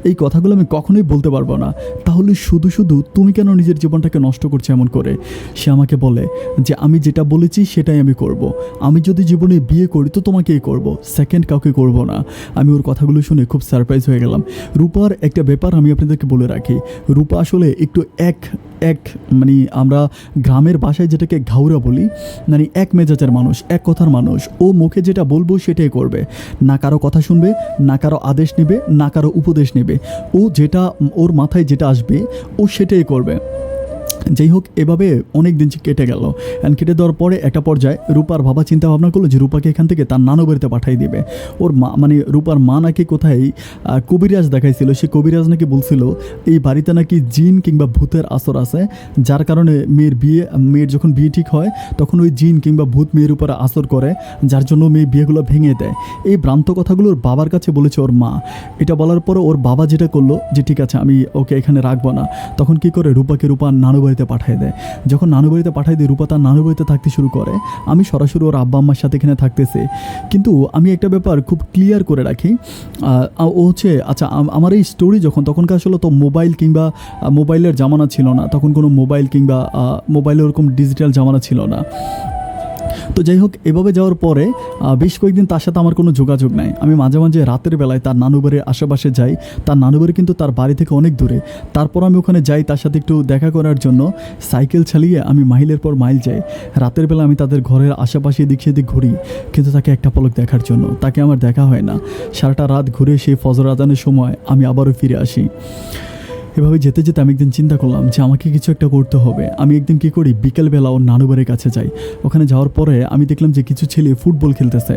এই কথাগুলো আমি কখনোই বলতে পারবো না। তাহলে শুধু শুধু তুমি কেন নিজের জীবনটাকে নষ্ট করছো এমন করে? সে আমাকে বলে যে আমি যেটা বলেছি সেটাই আমি করব। আমি যদি জীবনে বিয়ে করি তো তোমাকেই করব, সেকেন্ড কাউকে করব না। আমি ওর কথাগুলো শুনে খুব সারপ্রাইজ হয়ে গেলাম। রূপার একটা ব্যাপার আমি আপনাদেরকে বলে রাখি, রূপা আসলে একটু মানে আমরা গ্রামের ভাষায় যেটাকে ঘাউরা বলি, মানে এক মেজাজের মানুষ, এক কথার মানুষ। ও মুখে যেটা বলবো সেটাই করবে, না কারো কথা শুনবে, না কারো আদেশ নেবে, না কারো উপদেশ নেবে। ও যেটা ওর মাথায় যেটা আসবে ও সেটাই করবে। যাই হোক, এভাবে অনেক দিন কেটে গেল। অ্যান্ড কেটে দেওয়ার পরে একটা পর্যায়ে রূপার বাবা চিন্তা ভাবনা করলো যে রূপাকে এখান থেকে তার নানু বাড়িতে পাঠিয়ে দিবে। ওর মা মানে রূপার মা নাকি কোথায় কবিরাজ দেখাইছিল, সে কবিরাজ নাকি বলছিল এই বাড়িতে নাকি জিন কিংবা ভূতের আসর আছে, যার কারণে মেয়ের যখন বিয়ে ঠিক হয় তখন ওই জিন কিংবা ভূত মেয়ের উপরে আসর করে, যার জন্য মেয়ে বিয়েগুলো ভেঙে দেয়। এই ভ্রান্ত কথাগুলো ওর বাবার কাছে বলেছে ওর মা। এটা বলার পরে ওর বাবা যেটা করলো যে ঠিক আছে আমি ওকে এখানে রাখবো না, তখন কি করে রূপার নানু বাড়িতে পাঠিয়ে দেয়। যখন নানু বাড়িতে পাঠিয়ে দেয়, রূপা তার নানু বাড়িতে থাকতে শুরু করে। আমি সরাসরি ওর আব্বা আম্মার সাথে এখানে থাকতেছে। কিন্তু আমি একটা ব্যাপার খুব ক্লিয়ার করে রাখি, ও হচ্ছে আচ্ছা আমার এই স্টোরি তখনকার আসলে তো মোবাইল কিংবা মোবাইলের জামানা ছিল না, তখন কোনো মোবাইল কিংবা মোবাইলে ওরকম ডিজিটাল জামানা ছিল না। তো যাই হোক, এভাবে যাওয়ার পরে বেশ কয়েকদিন তার সাথে আমার কোনো যোগাযোগ নাই। আমি মাঝে মাঝে রাতের বেলায় তার নানু বাড়ির আশেপাশে যাই। তার নানু বাড়ি কিন্তু তার বাড়ি থেকে অনেক দূরে। তারপর আমি ওখানে যাই তার সাথে একটু দেখা করার জন্য। সাইকেল চালিয়ে আমি মাইলের পর মাইল যাই। রাতের বেলা আমি তাদের ঘরের আশেপাশে এদিক সেদিক ঘুরি, কিন্তু তাকে একটা পলক দেখার জন্য তাকে আমার দেখা হয় না। সারাটা রাত ঘুরে সেই ফজর আজানের সময় আমি আবারও ফিরে আসি। এভাবে যেতে যেতে আমি একদিন চিন্তা করলাম যে আমাকে কিছু একটা করতে হবে। আমি একদিন কী করি, বিকেলবেলা ওর নানু বাড়ির কাছে যাই। ওখানে যাওয়ার পরে আমি দেখলাম যে কিছু ছেলে ফুটবল খেলতেছে।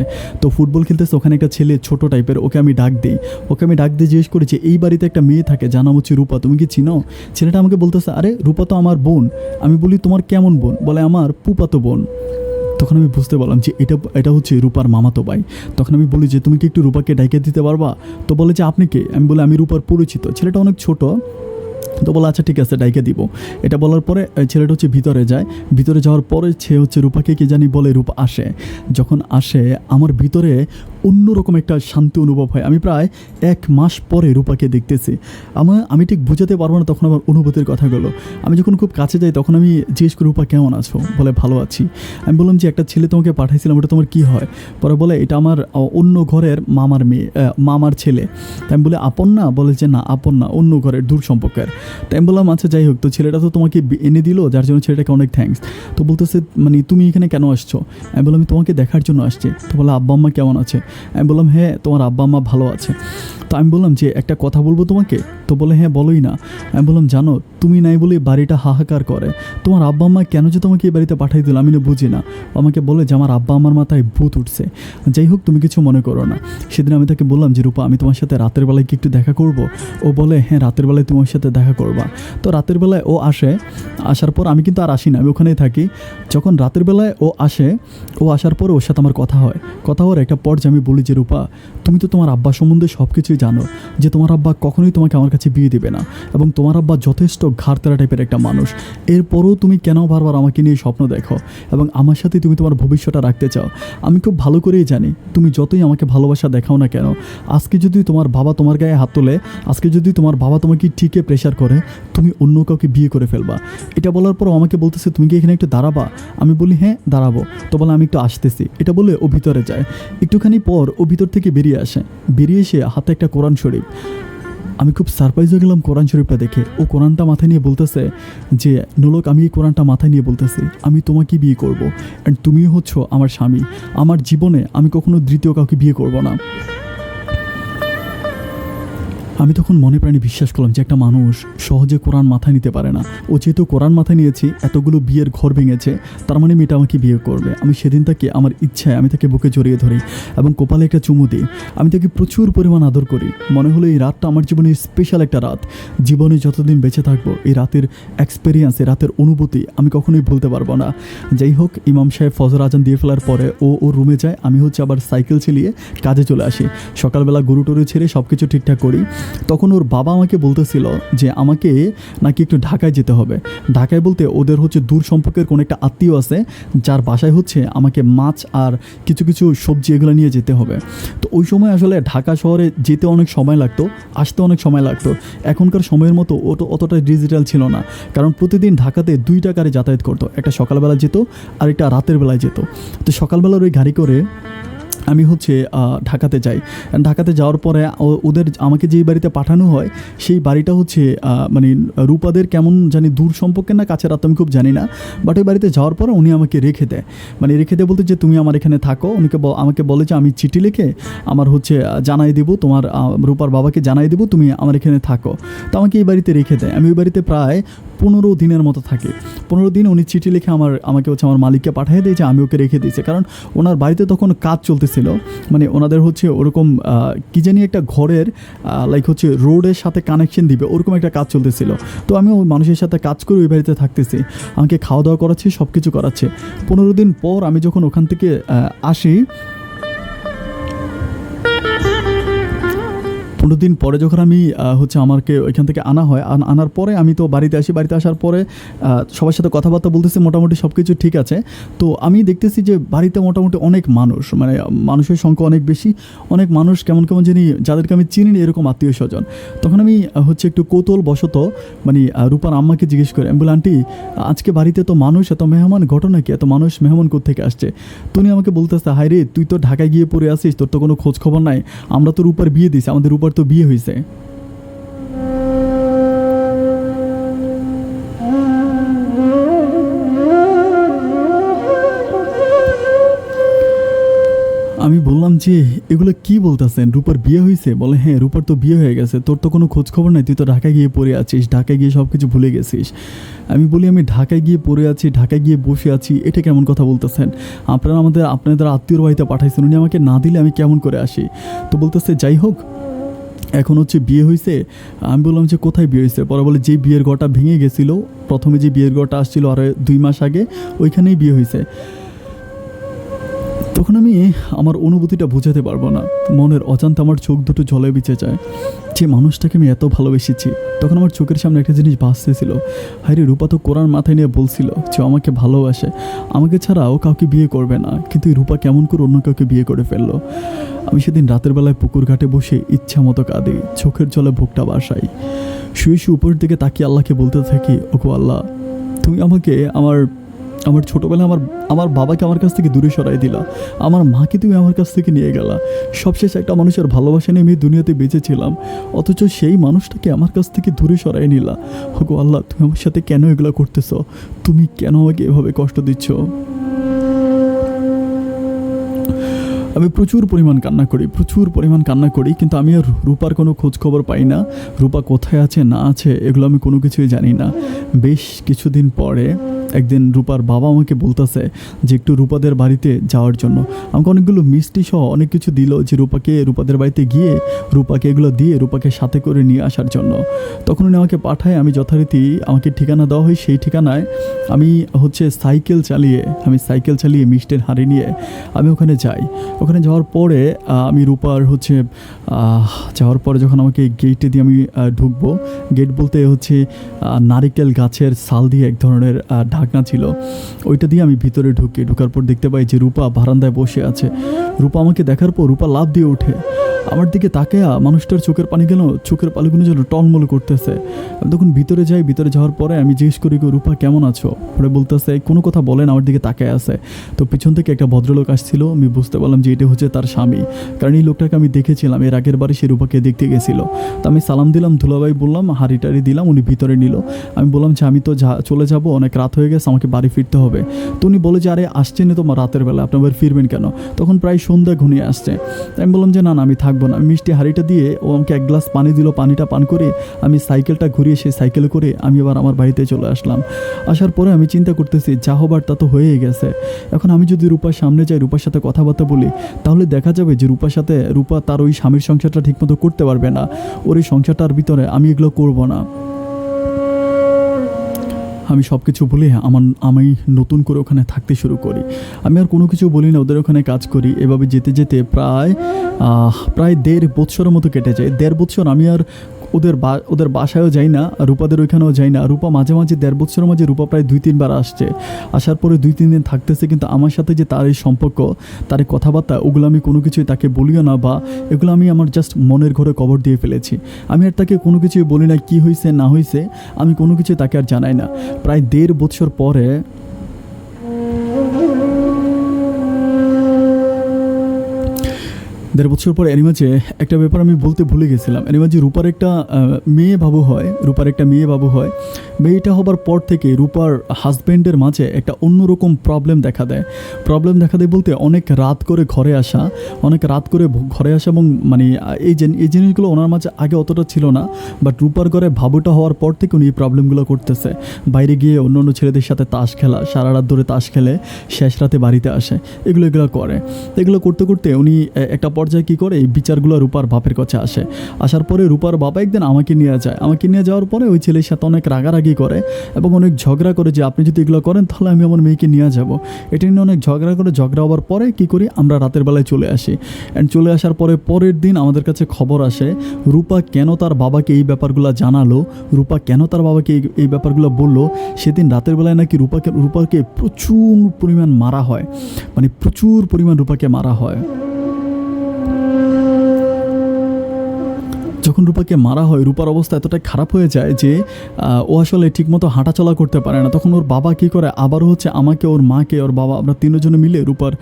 ওখানে একটা ছেলে ছোট টাইপের, ওকে আমি ডাক দিয়ে জিজ্ঞেস করি যে এই বাড়িতে একটা মেয়ে থাকে, জানা হচ্ছে রূপা, তুমি কি চিনো? ছেলেটা আমাকে বলতেছে আরে রূপা তো আমার বোন। আমি বলি তোমার কেমন বোন? বলে আমার ফুফাতো বোন। তখন আমি বুঝতে পারলাম যে এটা হচ্ছে রূপার মামাতো ভাই। তখন আমি বলি যে তুমি কি একটু রূপাকে ডাইকে দিতে পারবা? তো বলে যে আপনি কে? আমি বলি আমি রূপার পরিচিত। ছেলেটা অনেক ছোট, তো বলে আচ্ছা ঠিক আছে ডাইকে দিব। এটা বলার পরে ছেলেটা হচ্ছে ভিতরে যাওয়ার পরে সে হচ্ছে রূপাকে কি জানি বলে, রূপা আসে। যখন আসে আমার ভিতরে অন্যরকম একটা শান্তি অনুভব হয়। আমি প্রায় 1 মাস পরে রূপাকে দেখতেছি। আমি ঠিক বুঝাতে পারবো না তখন আমার অনুভূতির কথাগুলো। আমি যখন খুব কাছে যাই তখন আমি জিজ্ঞেস করি রূপা কেমন আছো? বলে ভালো আছি। আমি বললাম যে একটা ছেলে তোমাকে পাঠাইছিলাম, ওটা তোমার কী হয়? পরে বলে এটা আমার অন্য ঘরের মামার ছেলে। তাই আমি বলে আপন না? বলে যে না আপন না, অন্য ঘরের দূর সম্পর্কের। তাই আমি বললাম আচ্ছা যাই হোক, তো ছেলেটা তো তোমাকে এনে দিল, যার জন্য ছেলেটাকে অনেক থ্যাঙ্কস। তো বলতেছে মানে তুমি এখানে কেন আসছো? আমি বললাম আমি তোমাকে দেখার জন্য আসছি। তো বলে আব্বা আম্মা কেমন আছে? আমি বললাম হ্যাঁ তোমার আব্বা আম্মা ভালো আছে। তো আমি বললাম যে একটা কথা বলবো তোমাকে। তো বলে হ্যাঁ বলোই না। আমি বললাম জানো তুমি নাই বলে বাড়িটা হাহাকার করে, তোমার আব্বা আম্মা কেন যে তোমাকে এই বাড়িতে পাঠাই দিল আমি না বুঝি না। আমাকে বলে যে আমার আব্বা আমার মাথায় ভূত উঠছে। যাই হোক তুমি কিছু মনে করো না। সেদিন আমি তাকে বললাম যে রূপা আমি তোমার সাথে রাতের বেলায় কি একটু দেখা করব? ও বলে হ্যাঁ রাতের বেলায় তুমি ওর সাথে দেখা করবা। তো রাতের বেলায় ও আসে, আসার পর আমি কিন্তু আর আসি না, আমি ওখানেই থাকি। যখন রাতের বেলায় ও আসে, ও আসার পর ওর সাথে আমার কথা হয়। কথা হওয়ার একটা পর্যায়ে আমি বলি যে রূপা তুমি তো তোমার আব্বা সম্বন্ধে সব কিছুই জানো, যে তোমার আব্বা কখনোই তোমাকে আমার কাছে বিয়ে দেবে না এবং তোমার আব্বা যথেষ্ট ঘাড়তেরা টাইপের একটা মানুষ। এরপরও তুমি কেন বারবার আমাকে নিয়ে স্বপ্ন দেখো এবং আমার সাথে তুমি তোমার ভবিষ্যৎটা রাখতে চাও? আমি খুব ভালো করেই জানি তুমি যতই আমাকে ভালোবাসা দেখাও না কেন, আজকে যদি তোমার বাবা তোমার গায়ে হাত তোলে, আজকে যদি তোমার বাবা তোমাকে ঠিকই প্রেশার করে, তুমি অন্য কাউকে বিয়ে করে ফেলবা। এটা বলার পর আমাকে বলতেছে তুমি কি এখানে একটু দাঁড়াবা? আমি বলি হ্যাঁ দাঁড়াবো। তো বলে আমি একটু আসতেছি। এটা বলে ও ভিতরে যায়। একটুখানি পর ও ভিতর থেকে বেরিয়ে আসে, বেরিয়ে এসে হাতে একটা কোরআন শরীফ। আমি খুব সারপ্রাইজ হয়ে গেলাম কোরআন শরীফটা দেখে। ও কোরআনটা মাথায় নিয়ে বলতেছে যে নোলক আমি এই কোরআনটা মাথায় নিয়ে বলতেছি আমি তোমাকে বিয়ে করব অ্যান্ড তুমিও হচ্ছ আমার স্বামী। আমার জীবনে আমি কখনো দ্বিতীয় কাউকে বিয়ে করব না। আমি তখন মনে প্রাণে বিশ্বাস করলাম যে একটা মানুষ সহজে কোরআন মাথায় নিতে পারে না। ও যেহেতু কোরআন মাথায় নিয়েছি, এতগুলো বিয়ের ঘর ভেঙেছে, তার মানে মেয়েটা আমাকে বিয়ে করবে। আমি সেদিন তাকে আমার ইচ্ছায় আমি তাকে বুকে জড়িয়ে ধরি এবং কপালে একটা চুমু দিই। আমি তাকে প্রচুর পরিমাণ আদর করি। মনে হলো এই রাতটা আমার জীবনের স্পেশাল একটা রাত। জীবনে যতদিন বেঁচে থাকবো এই রাতের এক্সপিরিয়েন্স, এই রাতের অনুভূতি আমি কখনোই ভুলতে পারবো না। যাই হোক ইমাম সাহেব ফজর আজান দিয়ে ফেলার পরে ও ওর রুমে যায়, আমি হচ্ছে আবার সাইকেল চালিয়ে কাজে চলে আসি। সকালবেলা গরু টরু ছেড়ে সব কিছু ঠিকঠাক করি। তখন ওর বাবা আমাকে বলতেছিল যে আমাকে নাকি একটু ঢাকায় যেতে হবে। ঢাকায় বলতে ওদের হচ্ছে দূর সম্পর্কের কোনো একটা আত্মীয় আছে যার বাসায় হচ্ছে আমাকে মাছ আর কিছু কিছু সবজি এগুলো নিয়ে যেতে হবে। তো ওই সময় আসলে ঢাকা শহরে যেতে অনেক সময় লাগতো, আসতে অনেক সময় লাগতো। এখনকার সময়ের মতো অতটা ডিজিটাল ছিল না, কারণ প্রতিদিন ঢাকাতে 2টা গাড়ি যাতায়াত করতো, একটা সকালবেলা যেত আর একটা রাতের বেলায় যেত। তো সকালবেলার ওই গাড়ি করে আমি হচ্ছে ঢাকাতে যাই। ঢাকাতে যাওয়ার পরে ওদের আমাকে যেই বাড়িতে পাঠানো হয় সেই বাড়িটা হচ্ছে মানে রূপাদের কেমন জানি দূর সম্পর্কে না কাছের রাত আমি খুব জানি না, বাট ওই বাড়িতে যাওয়ার পরে উনি আমাকে রেখে দেয়। মানে রেখে দেয় বলতে যে তুমি আমার এখানে থাকো। আমাকে বলে যে আমি চিঠি লিখে আমার হচ্ছে জানাই দেবো, তোমার রূপার বাবাকে জানাই দেবো তুমি আমার এখানে থাকো। তো আমাকে এই বাড়িতে রেখে দেয়। আমি ওই বাড়িতে প্রায় 15 দিনের মতো থাকে। 15 দিন উনি চিঠি লিখে আমাকে হচ্ছে আমার মালিককে পাঠিয়ে দিয়েছে, আমি ওকে রেখে দিয়েছি। কারণ ওনার বাড়িতে তখন কাজ চলতেছিল, মানে ওনাদের হচ্ছে ওরকম কী জানি একটা ঘরের লাইক হচ্ছে রোডের সাথে কানেকশন দিবে ওরকম একটা কাজ চলতেছিল। তো আমি ওই মানুষের সাথে কাজ করে ওই বাড়িতে থাকতেছি, আমাকে খাওয়া দাওয়া করাচ্ছে, সব কিছু করাচ্ছে। 15 দিন পর আমি যখন ওখান থেকে আসি, 15 দিন পরে যখন আমি হচ্ছে আমাকে ওইখান থেকে আনা হয়, আনার পরে আমি তো বাড়িতে আসি। বাড়িতে আসার পরে সবার সাথে কথাবার্তা বলতেছি, মোটামুটি সব কিছু ঠিক আছে। তো আমি দেখতেছি যে বাড়িতে মোটামুটি অনেক মানুষ, মানে মানুষের সংখ্যা অনেক বেশি, অনেক মানুষ কেমন কেমন জানি যাদেরকে আমি চিনি না এরকম আত্মীয় স্বজন। তখন আমি হচ্ছে একটু কৌতূহল বশত মানে রূপার আম্মাকে জিজ্ঞেস করি, আমি বলি আন্টি আজকে বাড়িতে তো মানুষ, এত মেহমান, ঘটনা কি? এত মানুষ মেহমান কোত্থেকে আসছে? তুমি আমাকে বলতেছে হায় রে তুই তো ঢাকায় গিয়ে পড়ে আসিস, তোর তো কোনো খোঁজ খবর নাই, আমরা তো রূপার বিয়ে দিছি, আমাদের রূপার তো বিয়ে হয়েছে। আমি বললাম যে এগুলো কি বলতেছেন, রূপার বিয়ে হয়েছে? বলে হ্যাঁ রূপার তো বিয়ে হয়ে গেছে, তোর তো কোনো খোঁজ খবর নাই, তুই তো ঢাকায় গিয়ে পড়ে আছিস, ঢাকায় গিয়ে সব কিছু ভুলে গেছিস। আমি বলি আমি ঢাকায় গিয়ে পড়ে আছি, ঢাকায় গিয়ে বসে আছি, এটা কেমন কথা বলতেছেন? আপনাদের আত্মীয়র বাড়িতে পাঠাইছেন, উনি আমাকে না দিলে আমি কেমন করে আসি? তো বলতেছে যাই হোক এখন হচ্ছে বিয়ে হয়েছে। আমি বললাম যে কোথায় বিয়ে হয়েছে? পরে বলে যে বিয়ের ঘরটা ভেঙে গেছিলো, প্রথমে যে বিয়ের ঘরটা আসছিল আর 2 মাস আগে, ওইখানেই বিয়ে হয়েছে। তখন আমি আমার অনুভূতিটা বোঝাতে পারবো না, মনের অজান্তে আমার চোখ দুটো জলে ভিজে যায়। যে মানুষটাকে আমি এত ভালোবেসেছি, তখন আমার চোখের সামনে একটা জিনিস ভাসতেছিল, হায়রে রূপা তো কোরআন মাথায় নিয়ে বলছিল যে আমাকে ভালোবাসে, আমাকে ছাড়া ও কাউকে বিয়ে করবে না, কিন্তু রূপা কেমন করে অন্য কাউকে বিয়ে করে ফেললো। আমি সেদিন রাতের বেলায় পুকুর ঘাটে বসে ইচ্ছা মতো কাঁদি, চোখের জলে বুকটা বাসাই। শুয়ে শুয়ে উপরের দিকে তাকিয়ে আল্লাহকে বলতে থাকি, ওগো আল্লাহ তুমি আমাকে আমার ছোটোবেলায় আমার বাবাকে আমার কাছ থেকে দূরে সরাই দিলা, আমার মাকে তুমি আমার কাছ থেকে নিয়ে গেলা, সবশেষ একটা মানুষের ভালোবাসা নিয়ে আমি দুনিয়াতে বেঁচেছিলাম, অথচ সেই মানুষটাকে আমার কাছ থেকে দূরে সরাই নিলা। ওগো আল্লাহ তুমি আমার সাথে কেন এগুলো করতেছ? তুমি কেন আমাকে এভাবে কষ্ট দিচ্ছ? আমি প্রচুর পরিমাণ কান্না করি, কিন্তু আমি আর রূপার কোনো খোঁজ খবর পাই না। রূপা কোথায় আছে না আছে এগুলো আমি কোনো কিছুই জানি না। বেশ কিছুদিন পরে একদিন রূপার বাবা আমাকে বলতেছে যে একটু রূপাদের বাড়িতে যাওয়ার জন্য। আমাকে অনেকগুলো মিষ্টি সহ অনেক কিছু দিল, যে রূপাদের বাড়িতে গিয়ে রূপাকে এগুলো দিয়ে রূপাকে সাথে করে নিয়ে আসার জন্য। তখন উনি আমাকে পাঠায়, আমি যথারীতি আমাকে ঠিকানা দেওয়া হয়, সেই ঠিকানায় আমি সাইকেল চালিয়ে মিষ্টির হাঁড়ি নিয়ে আমি ওখানে যাই। ওখানে যাওয়ার পরে আমি রূপার যাওয়ার পরে যখন আমাকে গেটে দিয়ে আমি ঢুকবো, গেট বলতে নারিকেল গাছের ছাল দিয়ে এক ধরনের ঢাকনা ছিল, ওইটা দিয়ে আমি ভিতরে ঢোকার পর দেখতে পাই যে রূপা বারান্দায় বসে আছে। রূপা আমাকে দেখার পর রূপা লাফ দিয়ে ওঠে, আমার দিকে তাকায়া মানুষটার চোখের পানিগুলো যেন টলমল করতেছে। আমি তখন ভিতরে যাওয়ার পরে আমি জিজ্ঞেস করি, রূপা কেমন আছো? পরে বলতেছে, কোনো কথা বলেন, আমার দিকে তাকায় আছে। তো পিছন থেকে একটা ভদ্রলোক আসছিল, আমি বুঝতে পারলাম যে এটা তার স্বামী, কারণ এই লোকটাকে আমি দেখেছিলাম এর আগের বারে সে রূপাকে দেখতে গেছিল। তো আমি সালাম দিলাম, ধুলাভাই বললাম, হাঁড়ি টাড়ি দিলাম, উনি ভিতরে নিল। আমি বললাম যে আমি তো চলে যাব, অনেক রাত হয়ে গেছে, আমাকে বাড়ি ফিরতে হবে। তো উনি বলে যে আরে আসছেন তোমার রাতের বেলা, আপনি আবার ফিরবেন কেন? তখন প্রায় সন্ধ্যা ঘনিয়ে আসছে। আমি বললাম যে না আমি থাকবো না। আমি মিষ্টি হাঁড়িটা দিয়ে ও আমাকে এক গ্লাস পানি দিল, পানিটা পান করে আমি সাইকেলটা ঘুরিয়ে সেই সাইকেলে করে আমি আবার আমার বাড়িতে চলে আসলাম। আসার পরে আমি চিন্তা করতেছি যা হবার তা তো হয়েই গেছে। এখন আমি যদি রূপার সামনে যাই, রূপার সাথে কথাবার্তা বলি, তাহলে দেখা যাবে যে রূপা তার ওই স্বামীর সংসারটা ঠিকমতো করতে পারবে না। ওর এই সংসারটার ভিতরে আমি এগুলো করবো না। আমি সব কিছু বলে আমি নতুন করে ওখানে থাকতে শুরু করি। আমি আর কোনো কিছু বলি না, ওদের ওখানে কাজ করি। এভাবে যেতে যেতে প্রায় 1.5 বছরের মতো কেটে যায়। 1.5 বছর আমি আর ওদের বাসায়ও যাই না, রূপাদের ওইখানেও যাই না। রূপা মাঝে 1.5 বছরের মাঝে রূপা প্রায় 2-3 বার আসছে। আসার পরে 2-3 দিন থাকতেছে, কিন্তু আমার সাথে যে তার এই সম্পর্ক, তার এই কথাবার্তা, ওগুলো আমি কোনো কিছুই তাকে বলিও না, বা এগুলো আমি আমার জাস্ট মনের ঘরে কবর দিয়ে ফেলেছি। আমি আর তাকে কোনো কিছুই বলি না, কী হয়েছে না হয়েছে আমি কোনো কিছুই তাকে আর জানাই না। প্রায় 1.5 বছর পরে 1.5 বছর পর এর মাঝে একটা ব্যাপার আমি বলতে ভুলে গেছিলাম। এর মাঝে রূপার একটা মেয়ে বাবু হয়। মেয়েটা হবার পর থেকে রূপার হাজব্যান্ডের মাঝে একটা অন্যরকম প্রবলেম দেখা দেয় বলতে অনেক রাত করে ঘরে আসা এবং মানে এই জিনিসগুলো ওনার মাঝে আগে অতটা ছিল না, বাট রূপার ঘরে ভাবুটা হওয়ার পর থেকে উনি এই প্রবলেমগুলো করতেছে। বাইরে গিয়ে অন্য ছেলেদের সাথে তাস খেলা, সারা রাত ধরে তাস খেলে শেষ রাতে বাড়িতে আসে, এগুলো করে। এগুলো করতে করতে উনি একটা পর্যায়ে কী করে, এই বিচারগুলো রূপার বাপের কাছে আসার পরে রূপার বাবা একদিন আমাকে নিয়ে যাওয়ার পরে ওই ছেলের সাথে অনেক রাগারাগি করে এবং অনেক ঝগড়া করে যে আপনি যদি এগুলো করেন তাহলে আমি আমার মেয়েকে নিয়ে যাব। এটা নিয়ে অনেক ঝগড়া হওয়ার পরে কী করি, আমরা রাতের বেলায় চলে আসি। অ্যান্ড চলে আসার পরে পরের দিন আমাদের কাছে খবর আসে রূপা কেন তার বাবাকে এই ব্যাপারগুলো জানালো, রূপা কেন তার বাবাকে এই ব্যাপারগুলো বললো। সেদিন রাতের বেলায় নাকি রূপাকে প্রচুর পরিমাণ মারা হয়, মানে প্রচুর পরিমাণ রূপাকে মারা হয়। যখন রূপাকে মারা হয়, রূপার অবস্থা এতটাই খারাপ হয়ে যায় যে ও আসলে ঠিকমতো হাঁটাচলা করতে পারে না। তখন ওর বাবা কী করে, আবারও আমাকে, ওর মাকে, ওর বাবা, আমরা 3 জনে মিলে রূপার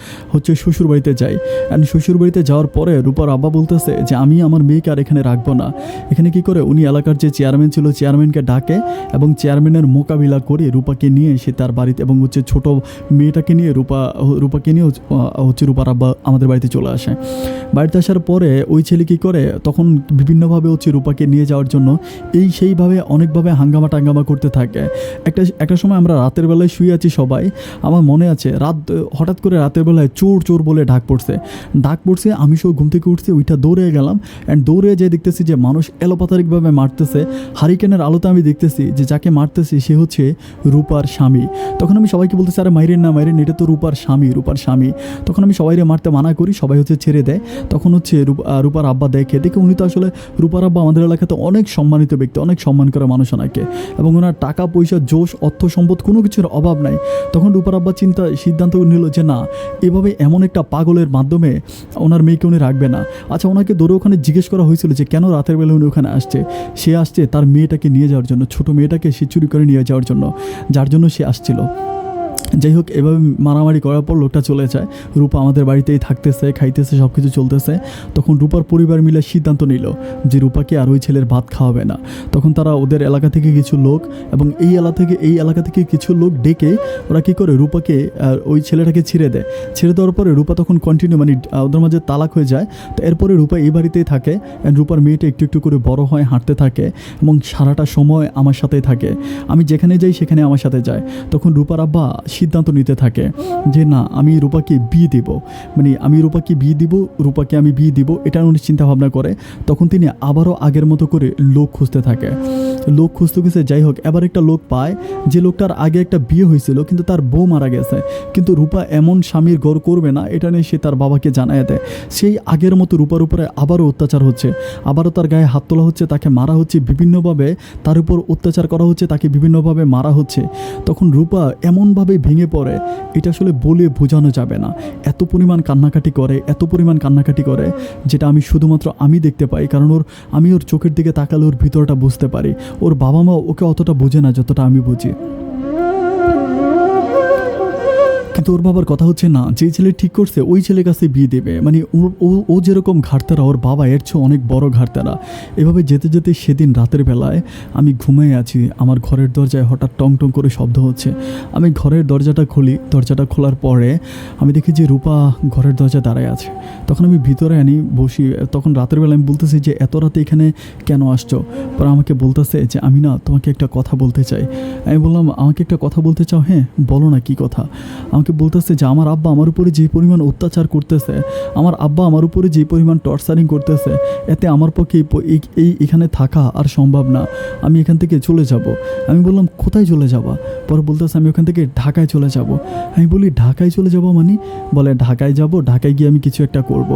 শ্বশুরবাড়িতে যাই। অ্যান্ড শ্বশুরবাড়িতে যাওয়ার পরে রূপার আব্বা বলতেছে যে আমি আমার মেয়েকে আর এখানে রাখবো না। এখানে কী করে, উনি এলাকার যে চেয়ারম্যান ছিল, চেয়ারম্যানকে ডাকে এবং চেয়ারম্যানের মোকাবিলা করে রূপাকে নিয়ে সে তার বাড়িতে, এবং ছোট মেয়েটাকে নিয়ে রূপাকে নিয়ে রূপার আব্বা আমাদের বাড়িতে চলে আসে। বাড়িতে আসার পরে ওই ছেলে কী করে, তখন বিভিন্নভাবে রূপাকে নিয়ে যাওয়ার জন্য সেইভাবে অনেকভাবে হাঙ্গামা টাঙ্গামা করতে থাকে। একটা সময় আমরা রাতের বেলায় শুয়ে আছি সবাই, আমার মনে আছে হঠাৎ করে রাতের বেলায় চোর বলে ডাক পড়ছে। আমি সব ঘুম থেকে উঠছি, ওইটা দৌড়ে গেলাম। অ্যান্ড দৌড়ে যেয়ে দেখতেছি যে মানুষ এলোপাতারিকভাবে মারতেছে। হারিকেনের আলোতে আমি দেখতেছি যে যাকে মারতেছি সে রূপার স্বামী। তখন আমি সবাইকে বলতেছি আরে মাইরেন না, এটা তো রূপার স্বামী। তখন আমি সবাইরে মারতে মানা করি, সবাই ছেড়ে দেয়। তখন রূপার আব্বা দেখে উনি তো আসলে রূপার আব্বা আমাদের এলাকাতে অনেক সম্মানিত ব্যক্তি, অনেক সম্মান করে মানুষ ওনাকে, এবং ওনার টাকা পয়সা, যশ, অর্থ সম্পদ কোনো কিছুর অভাব নাই। তখন রূপার আব্বা সিদ্ধান্ত নিল যে না, এভাবে এমন একটা পাগলের মাধ্যমে ওনার মেয়েকে উনি রাখবে না। আচ্ছা, ওনাকে ধরে ওখানে জিজ্ঞেস করা হয়েছিল যে কেন রাতের বেলা উনি ওখানে সে আসছে তার মেয়েটাকে নিয়ে যাওয়ার জন্য, ছোট মেয়েটাকে সে চুরি করে নিয়ে যাওয়ার জন্য, যার জন্য সে আসছিল। যাই হোক, এভাবে মারামারি করার পর লোকটা চলে যায়। রূপা আমাদের বাড়িতেই থাকতেছে, খাইতেছে, সব কিছু চলতেছে। তখন রূপার পরিবার মিলে সিদ্ধান্ত নিল যে রূপাকে আর ওই ছেলের ভাত খাওয়াবে না। তখন তারা ওদের এলাকা থেকে কিছু লোক এবং এই এলাকা থেকে কিছু লোক ডেকে ওরা কী করে রূপাকে ওই ছেলেটাকে ছেড়ে দেয়। ছেড়ে দেওয়ার পরে রূপা তখন কন্টিনিউ মানে ওদের মাঝে তালাক হয়ে যায়। তো এরপরে রূপা এই বাড়িতেই থাকে অ্যান্ড রূপার মেয়েটা একটু একটু করে বড় হয়, হাঁটতে থাকে এবং সারাটা সময় আমার সাথেই থাকে। আমি যেখানে যাই সেখানে আমার সাথে যায়। তখন রূপার আব্বা সিদ্ধান্ত নিতে থাকে যে না, আমি রূপাকে বিয়ে দিব, মানে আমি রূপাকে বিয়ে দিব, এটা উনি চিন্তা ভাবনা করে। তখন তিনি আবারও আগের মতো করে লোক খুঁজতে থাকে। লোক খুঁজতে খুঁজতে যাই হোক এবার একটা লোক পায়, যে লোকটার আগে একটা বিয়ে হয়েছিল কিন্তু তার বউ মারা গেছে। কিন্তু রূপা এমন স্বামীর গড় করবে না, এটা নিয়ে সে তার বাবাকে জানায় দেয়। সেই আগের মতো রূপার উপরে আবারও অত্যাচার হচ্ছে, আবারও তার গায়ে হাত তোলা হচ্ছে, তাকে মারা হচ্ছে বিভিন্নভাবে, তার উপর অত্যাচার করা হচ্ছে, তাকে বিভিন্নভাবে মারা হচ্ছে। তখন রূপা এমনভাবে ভেঙে পড়ে, এটা আসলে বলে বোঝানো যাবে না। এত পরিমাণ কান্নাকাটি করে যেটা আমি শুধুমাত্র আমি দেখতে পাই, কারণ আমি ওর চোখের দিকে তাকালে ওর ভিতরটা বুঝতে পারি। ওর বাবা মা ওকে অতটা বোঝে না যতটা আমি বুঝি। কিন্তু ওর বাবার কথা হচ্ছে না, যেই ছেলে ঠিক করছে ওই ছেলের কাছে বিয়ে দেবে, মানে ও যেরকম ঘাটতারা ওর বাবা এর চেয়ে অনেক বড় ঘাটতারা। এভাবে যেতে যেতে সেদিন রাতের বেলায় আমি ঘুমিয়ে আছি, আমার ঘরের দরজায় হঠাৎ টং টং করে শব্দ হচ্ছে। আমি ঘরের দরজাটা খুলি, দরজাটা খোলার পরে আমি দেখি যে রূপা ঘরের দরজা দাঁড়ায় আছে। তখন আমি ভিতরে আনি, বসি। তখন রাতের বেলা আমি বলতেছি যে এত রাতে এখানে কেন আসছো? পরে আমাকে বলতেছে যে আমি না তোমাকে একটা কথা বলতে চাই। আমি বললাম আমাকে একটা কথা বলতে চাও? হ্যাঁ বলো না, কী কথা? আমাকে বলতেছে যে আমার আব্বা আমার উপরে যে পরিমাণ অত্যাচার করতেছে, আমার আব্বা আমার উপরে যে পরিমাণ টর্চারিং করতেছে, এতে আমার পক্ষে এখানে থাকা আর সম্ভব না, আমি এখান থেকে চলে যাব। আমি বললাম কোথায় চলে যাবা? পরে বলতেছে আমি ওখান থেকে ঢাকায় চলে যাব। আমি বলি ঢাকায় চলে যাব মানে? বলে ঢাকায় যাব, ঢাকায় গিয়ে আমি কিছু একটা করব,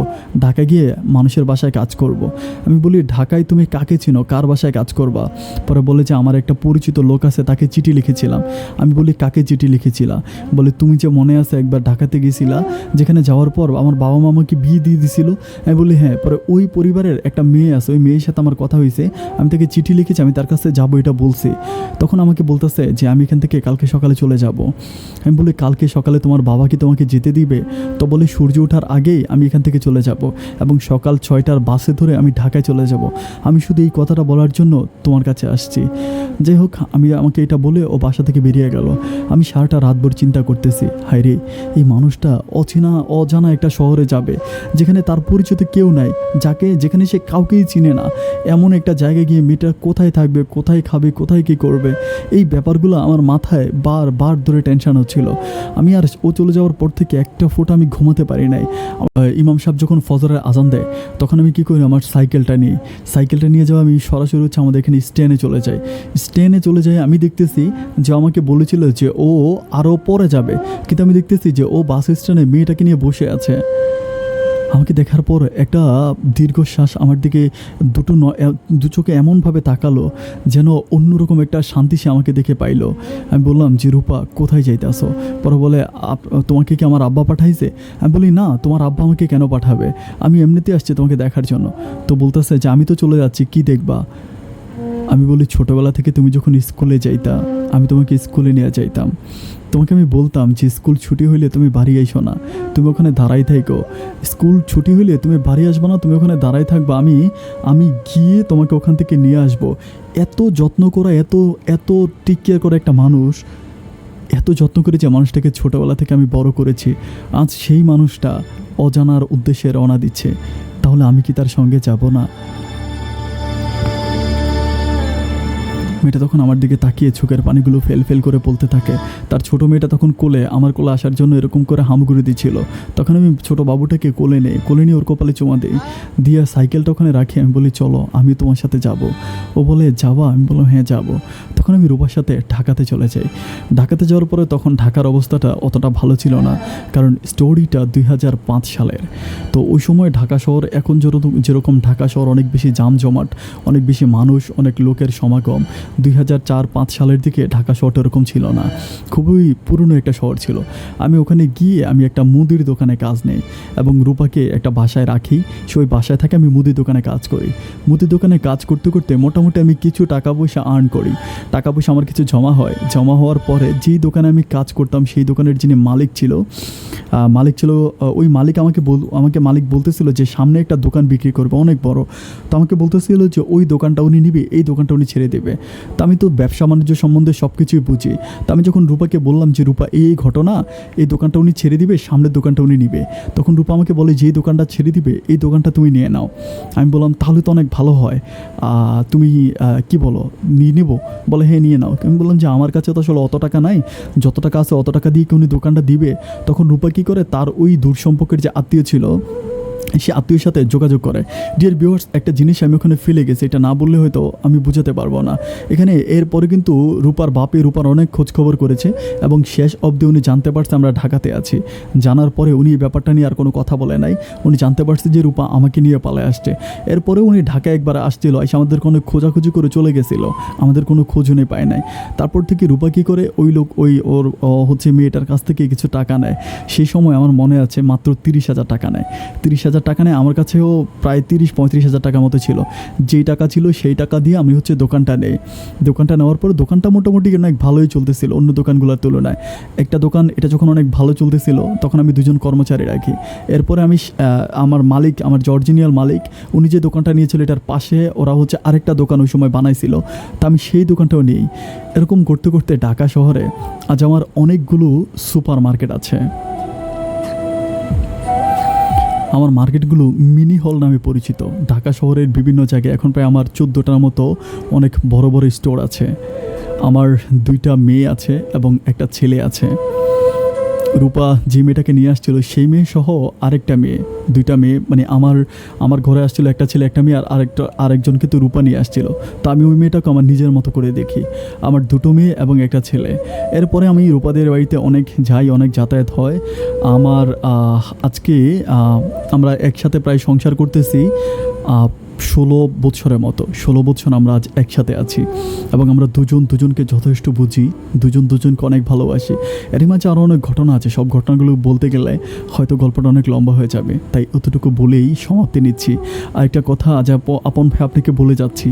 ঢাকায় গিয়ে মানুষের বাসায় কাজ করব। আমি বলি ঢাকায় তুমি কাকে চিনো, কার বাসায় কাজ করবা? পরে বলে যে আমার একটা পরিচিত লোক আছে, তাকে চিঠি লিখেছিলাম। আমি বলি কাকে চিঠি লিখেছিলা? বলে তুমি যে মনে আছে একবার ঢাকাতে গেছিলা, যেখানে যাওয়ার পর আমার বাবা মা আমাকে বিয়ে দিয়ে দিছিল। আমি বলি হ্যাঁ। পরে ওই পরিবারের একটা মেয়ে আছে, ওই মেয়ের সাথে আমার কথা হয়েছে, আমি তাকে চিঠি লিখেছি, আমি তার কাছে যাবো এটা বলছি। তখন আমাকে বলতেছে যে আমি এখান থেকে কালকে সকালে চলে যাব। আমি বলি কালকে সকালে তোমার বাবা কি তোমাকে যেতে দিবে? তো বলে সূর্য ওঠার আগেই আমি এখান থেকে চলে যাব এবং সকাল 6টার বাসে ধরে আমি ঢাকায় চলে যাব। আমি শুধু এই কথাটা বলার জন্য তোমার কাছে আসছি। যাই হোক আমাকে এটা বলে ও বাসা থেকে বেরিয়ে গেল। আমি সারাটা রাতভর চিন্তা করতেছি, হায় রে, এই মানুষটা অজানা একটা শহরে যাবে যেখানে তার পরিচিত কেউ নাই, যেখানে সে কাউকেই চিনে না। এমন একটা জায়গায় গিয়ে মেয়েটা কোথায় থাকবে, কোথায় খাবে, কোথায় কী করবে, এই ব্যাপারগুলো আমার মাথায় বার ধরে টেনশন হচ্ছিল। আমি আর ও চলে যাওয়ার পর থেকে একটা ফোঁটা আমি ঘুমাতে পারি নাই। ইমাম সাহেব যখন ফজরের আজান দেয় তখন আমি কী করি, আমার সাইকেলটা নিয়ে যাওয়া, আমি সরাসরি হচ্ছে আমাদের এখানে স্ট্যান্ডে চলে যাই। আমি দেখতেছি যে আমাকে বলেছিল যে ও আরও পরে যাবে, কিন্তু আমি দেখতেছি যে ও বাস স্ট্যান্ডে মেয়েটাকে নিয়ে বসে আছে। আমাকে দেখার পর একটা দীর্ঘশ্বাস আমার দিকে দু চোখে এমনভাবে তাকালো যেন অন্যরকম একটা শান্তি সে আমাকে দেখে পাইলো। আমি বললাম যে রূপা কোথায় যাইতেছো? পরে বলে তোমাকে কি আমার আব্বা পাঠাইছে? আমি বলি না, তোমার আব্বা আমাকে কেন পাঠাবে, আমি এমনিতেই আসছি তোমাকে দেখার জন্য। তো বলতেছে যে আমি তো চলে যাচ্ছি, কি দেখবা? আমি বলি ছোটোবেলা থেকে তুমি যখন স্কুলে যাইতা আমি তোমাকে স্কুলে নিয়ে যাইতাম, তোমাকে আমি বলতাম যে স্কুল ছুটি হইলে তুমি বাড়ি আইসো না, তুমি ওখানে দাঁড়াই থাকো। স্কুল ছুটি হইলে তুমি বাড়ি আসবে না, তুমি ওখানে দাঁড়াই থাকবা, আমি গিয়ে তোমাকে ওখান থেকে নিয়ে আসবো। এত যত্ন করা, এত টেক কেয়ার করা একটা মানুষ, এত যত্ন করে যে মানুষটাকে ছোটোবেলা থেকে আমি বড় করেছি, আজ সেই মানুষটা অজানার উদ্দেশ্যে রওনা দিচ্ছে, তাহলে আমি কি তার সঙ্গে যাব না? মেয়েটা তখন আমার দিকে তাকিয়ে চোখের পানিগুলো ফেল করে বলতে থাকে। তার ছোটো মেয়েটা তখন আমার কোলে আসার জন্য এরকম করে হামগুড়ি দিচ্ছিল। তখন আমি ছোটো বাবুটাকে কোলে নিয়ে ওর কপালে চুমা দিয়ে সাইকেলটা ওখানে রাখি। আমি বলি চলো আমি তোমার সাথে যাব। ও বলে যাবা? আমি বললাম হ্যাঁ যাব। তখন আমি রূপার সাথে ঢাকাতে চলে যাই। ঢাকাতে যাওয়ার পরে তখন ঢাকার অবস্থাটা অতটা ভালো ছিল না, কারণ স্টোরিটা 2005 সালের। তো ওই সময় ঢাকা শহর এখন যেরকম ঢাকা শহর অনেক বেশি জামজমাট, অনেক বেশি মানুষ, অনেক লোকের সমাগম, 2004-05 সালের দিকে ঢাকা শহরটা এরকম ছিল না, খুবই পুরনো একটা শহর ছিল। আমি ওখানে গিয়ে আমি একটা মুদির দোকানে কাজ নেই এবং রূপাকে একটা বাসায় রাখি, সে ওই বাসায় থাকে, আমি মুদির দোকানে কাজ করি। মুদির দোকানে কাজ করতে করতে মোটামুটি আমি কিছু টাকা পয়সা আর্ন করি, টাকা পয়সা আমার কিছু জমা হয়। জমা হওয়ার পরে যেই দোকানে আমি কাজ করতাম সেই দোকানের যিনি মালিক ছিল ওই মালিক আমাকে মালিক বলতেছিল যে সামনে একটা দোকান বিক্রি করবে অনেক বড়। তো আমাকে বলতেছিল যে ওই দোকানটা উনি নিবে, এই দোকানটা উনি ছেড়ে দেবে। তো আমি তো ব্যবসা বাণিজ্য সম্বন্ধে সব কিছুই বুঝি। তো আমি যখন রূপাকে বললাম যে রূপা এই ঘটনা, এই দোকানটা উনি ছেড়ে দিবে, সামনের দোকানটা উনি নিবে, তখন রূপা আমাকে বলে যে এই দোকানটা ছেড়ে দিবে এই দোকানটা তুমি নিয়ে নাও। আমি বললাম তাহলে তো অনেক ভালো হয়, তুমি কি বলো, নিয়ে নেবো? বলে হ্যাঁ নিয়ে নাও। আমি বললাম যে আমার কাছে তো আসলে অত টাকা নাই, যত টাকা আছে অত টাকা দিয়ে কি উনি দোকানটা দিবে? তখন রূপা কী করে, তার ওই দূর সম্পর্কের যে আত্মীয় ছিল সে আত্মীয়ের সাথে যোগাযোগ করে। ডিয়ার ভিউয়ার্স, একটা জিনিস আমি ওখানে ফেলে গেছি, এটা না বললে হয়তো আমি বুঝাতে পারবো না। এখানে এরপরে কিন্তু রূপার রূপার অনেক খোঁজখবর করেছে এবং শেষ অবধি উনি জানতে পারছে আমরা ঢাকাতে আছি। জানার পরে উনি এই ব্যাপারটা নিয়ে আর কোনো কথা বলে নাই। উনি জানতে পারছে যে রূপা আমাকে নিয়ে পালায় আসছে। এরপরে উনি ঢাকায় একবার আসছিল, এসে আমাদের কোনো খোঁজাখুঁজি করে চলে গেছিলো, আমাদের কোনো খোঁজ উনি পায় নাই। তারপর থেকে রূপা কী করে ওর মেয়েটার কাছ থেকে কিছু টাকা নেয়। সেই সময় আমার মনে আছে মাত্র 30,000 টাকা নেয়। 30,000 টাকা নেয়, আমার কাছেও প্রায় 30-35,000 টাকা মতো ছিল। যেই টাকা ছিল সেই টাকা দিয়ে আমি দোকানটা নেই। দোকানটা নেওয়ার পরে দোকানটা মোটামুটি অনেক ভালোই চলতেছিল অন্য দোকানগুলোর তুলনায়। একটা দোকান এটা যখন অনেক ভালো চলতেছিল তখন আমি 2জন কর্মচারী রাখি। এরপরে আমি আমার মালিক, আমার অরিজিনাল মালিক, উনি যে দোকানটা নিয়েছিল এটার পাশে ওরা আরেকটা দোকান ওই সময় বানাইছিল, তা আমি সেই দোকানটাও নিই। এরকম করতে করতে ঢাকা শহরে আজ আমার অনেকগুলো সুপার মার্কেট আছে। আমার মার্কেটগুলো মিনি হল নামে পরিচিত। ঢাকা শহরের বিভিন্ন জায়গায় এখন প্রায় আমার 14টার মতো অনেক বড় বড় স্টোর আছে। আমার 2টা মেয়ে আছে এবং একটা ছেলে আছে। রূপা যে মেয়েটাকে নিয়ে আসছিল সেই মেয়ে সহ আরেকটা মেয়ে, 2টা মেয়ে, মানে আমার ঘরে আসছিল একটা ছেলে একটা মেয়ে, আর আরেকজনকে তো রূপা নিয়ে আসছিল। তো আমি ওই মেয়েটাকে আমার নিজের মতো করে দেখি। আমার 2টো মেয়ে এবং একটা ছেলে। এরপরে আমি রূপাদের বাড়িতে অনেক যাই, অনেক যাতায়াত হয় আমার। আজকে আমরা একসাথে প্রায় সংসার করতেছি 16 বছরের মতো। 16 বছর আমরা আজ একসাথে আছি এবং আমরা দুজনকে যথেষ্ট বুঝি, দুজনকে অনেক ভালোবাসি। এর মাঝে আরও অনেক ঘটনা আছে, সব ঘটনাগুলো বলতে গেলে হয়তো গল্পটা অনেক লম্বা হয়ে যাবে, তাই অতটুকু বলেই সমাপ্তি নিচ্ছি। আর একটা কথা আজ আপন ভাই আপনাকে বলে যাচ্ছি,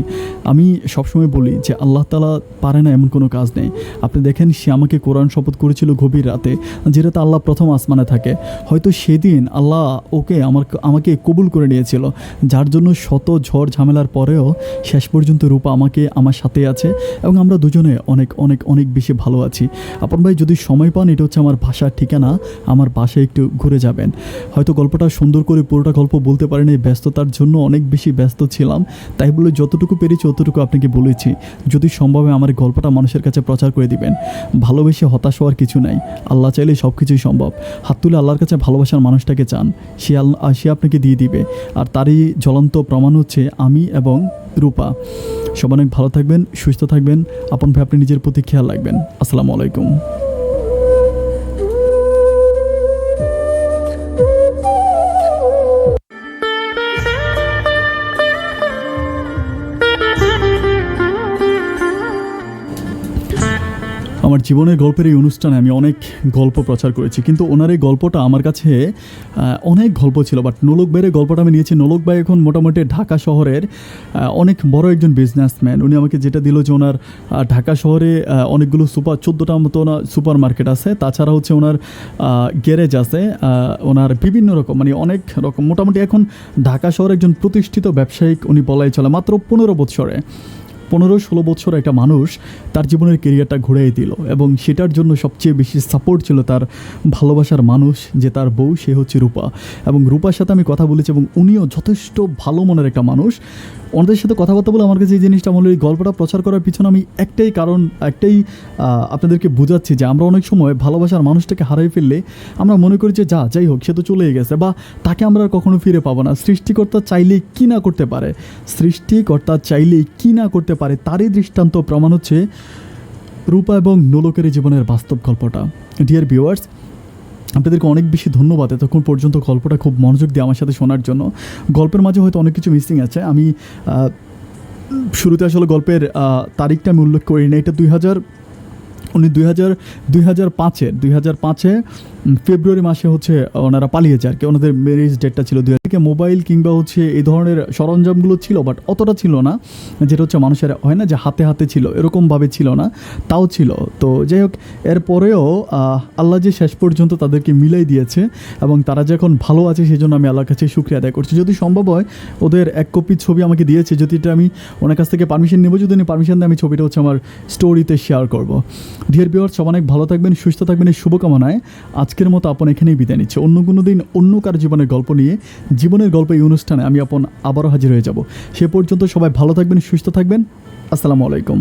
আমি সবসময় বলি যে আল্লাহ তাআলা পারে না এমন কোনো কাজ নেই। আপনি দেখেন সে আমাকে কোরআন শপথ করেছিল গভীর রাতে, যেটাতে আল্লাহ প্রথম আসমানে থাকে। হয়তো সেদিন আল্লাহ আমাকে কবুল করে নিয়েছিল, যার জন্য শত ঝড় ঝামেলার পরেও শেষ পর্যন্ত রূপা আমার সাথে আছে এবং আমরা দুজনে অনেক অনেক অনেক বেশি ভালো আছি। আপন ভাই যদি সময় পান, এটা আমার বাসার ঠিকানা, আমার বাসায় একটু ঘুরে যাবেন। হয়তো গল্পটা সুন্দর করে পুরোটা গল্প বলতে পারিনি, ব্যস্ততার জন্য অনেক বেশি ব্যস্ত ছিলাম, তাই বলে যতটুকু পেরেছি অতটুকু আপনাকে বলেছি। যদি সম্ভব হয় আমার গল্পটা মানুষের কাছে প্রচার করে দিবেন। ভালোবেসে হতাশ হওয়ার কিছু নাই, আল্লাহ চাইলে সব কিছুই সম্ভব। হাত তুলে আল্লাহর কাছে ভালোবাসার মানুষটাকে চান, সে আপনাকে দিয়ে দিবে। আর তারই জ্বলন্ত প্রমাণ হচ্ছে আমি এবং রূপা। সবাই অনেক ভালো থাকবেন, সুস্থ থাকবেন। আপন ভাই আপনি নিজের প্রতি খেয়াল রাখবেন। আসসালামু আলাইকুম। আমার জীবনের গল্পের এই অনুষ্ঠানে আমি অনেক গল্প প্রচার করেছি, কিন্তু ওনার এই গল্পটা আমার কাছে অনেক গল্প ছিল, বাট নোলক ভাইয়ের গল্পটা আমি নিয়েছি। নোলক ভাই এখন মোটামুটি ঢাকা শহরের অনেক বড় একজন বিজনেসম্যান। উনি আমাকে যেটা দিল যে ওনার ঢাকা শহরে অনেকগুলো 14টার মতো সুপার মার্কেট আছে, তাছাড়া ওনার গ্যারেজ আছে, ওনার বিভিন্ন রকম মানে অনেক রকম। মোটামুটি এখন ঢাকা শহরে একজন প্রতিষ্ঠিত ব্যবসায়িক উনি বলাই চলে। মাত্র 15-16 বছর একটা মানুষ তার জীবনের কেরিয়ারটা ঘুরিয়ে দিল এবং সেটার জন্য সবচেয়ে বেশি সাপোর্ট ছিল তার ভালোবাসার মানুষ, যে তার বউ, সে রূপা। এবং রূপার সাথে আমি কথা বলেছি এবং উনিও যথেষ্ট ভালো মনের একটা মানুষ। ওনাদের সাথে কথাবার্তা বলে আমার কাছে এই জিনিসটা মনে হয়, এই গল্পটা প্রচার করার পিছনে আমি একটাই আপনাদেরকে বোঝাচ্ছি যে আমরা অনেক সময় ভালোবাসার মানুষটাকে হারাই ফেললে আমরা মনে করি যে যাই হোক সে তো চলেই গেছে, বা তাকে আমরা আর কখনো ফিরে পাবো না। সৃষ্টিকর্তা চাইলে কি না করতে পারে, তারই দৃষ্টান্ত প্রমাণ হচ্ছে রূপা এবং নোলকের জীবনের বাস্তব গল্পটা। ডিয়ার ভিউয়ার্স, আপনাদেরকে অনেক বেশি ধন্যবাদ এতক্ষণ পর্যন্ত গল্পটা খুব মনোযোগ দিয়ে আমার সাথে শোনার জন্য। গল্পের মাঝে হয়তো অনেক কিছু মিসিং আছে, আমি শুরুতে আসলে গল্পের তারিখটা আমি উল্লেখ করি না, এটা উনি 2005-এ ফেব্রুয়ারি মাসে হচ্ছে ওনারা পালিয়ে যায় আর কি। ওনাদের ম্যারেজ ডেটটা ছিল 2000 থেকে। মোবাইল কিংবা হচ্ছে এই ধরনের সরঞ্জামগুলো ছিল, বাট অতটা ছিল না, যেটা হচ্ছে মানুষের হয় না যে হাতে হাতে ছিল, এরকমভাবে ছিল না, তাও ছিল। তো যাই হোক, এরপরেও আল্লাহ যে শেষ পর্যন্ত তাদেরকে মিলাই দিয়েছে এবং তারা যে এখন ভালো আছে, সেই জন্য আমি আল্লাহর কাছে শুকরিয়া আদায় করছি। যদি সম্ভব হয় ওদের এক কপি ছবি আমাকে দিয়েছে, যদি এটা আমি ওনার কাছ থেকে পারমিশন নেব, যদি উনি পারমিশন দেয় আমি ছবিটা হচ্ছে আমার স্টোরিতে শেয়ার করব। ডিয়ার ভিউয়ার্স, সবাই অনেক ভালো থাকবেন, সুস্থ থাকবেন, এই শুভকামনায় আজকের মতো আপন এখানেই বিদায় নিচ্ছে। অন্য কোনো দিন অন্য কারো জীবনের গল্প নিয়ে, জীবনের গল্প এই অনুষ্ঠানে আমি আপন আবারও হাজির হয়ে যাব। সে পর্যন্ত সবাই ভালো থাকবেন, সুস্থ থাকবেন। আসসালামু আলাইকুম।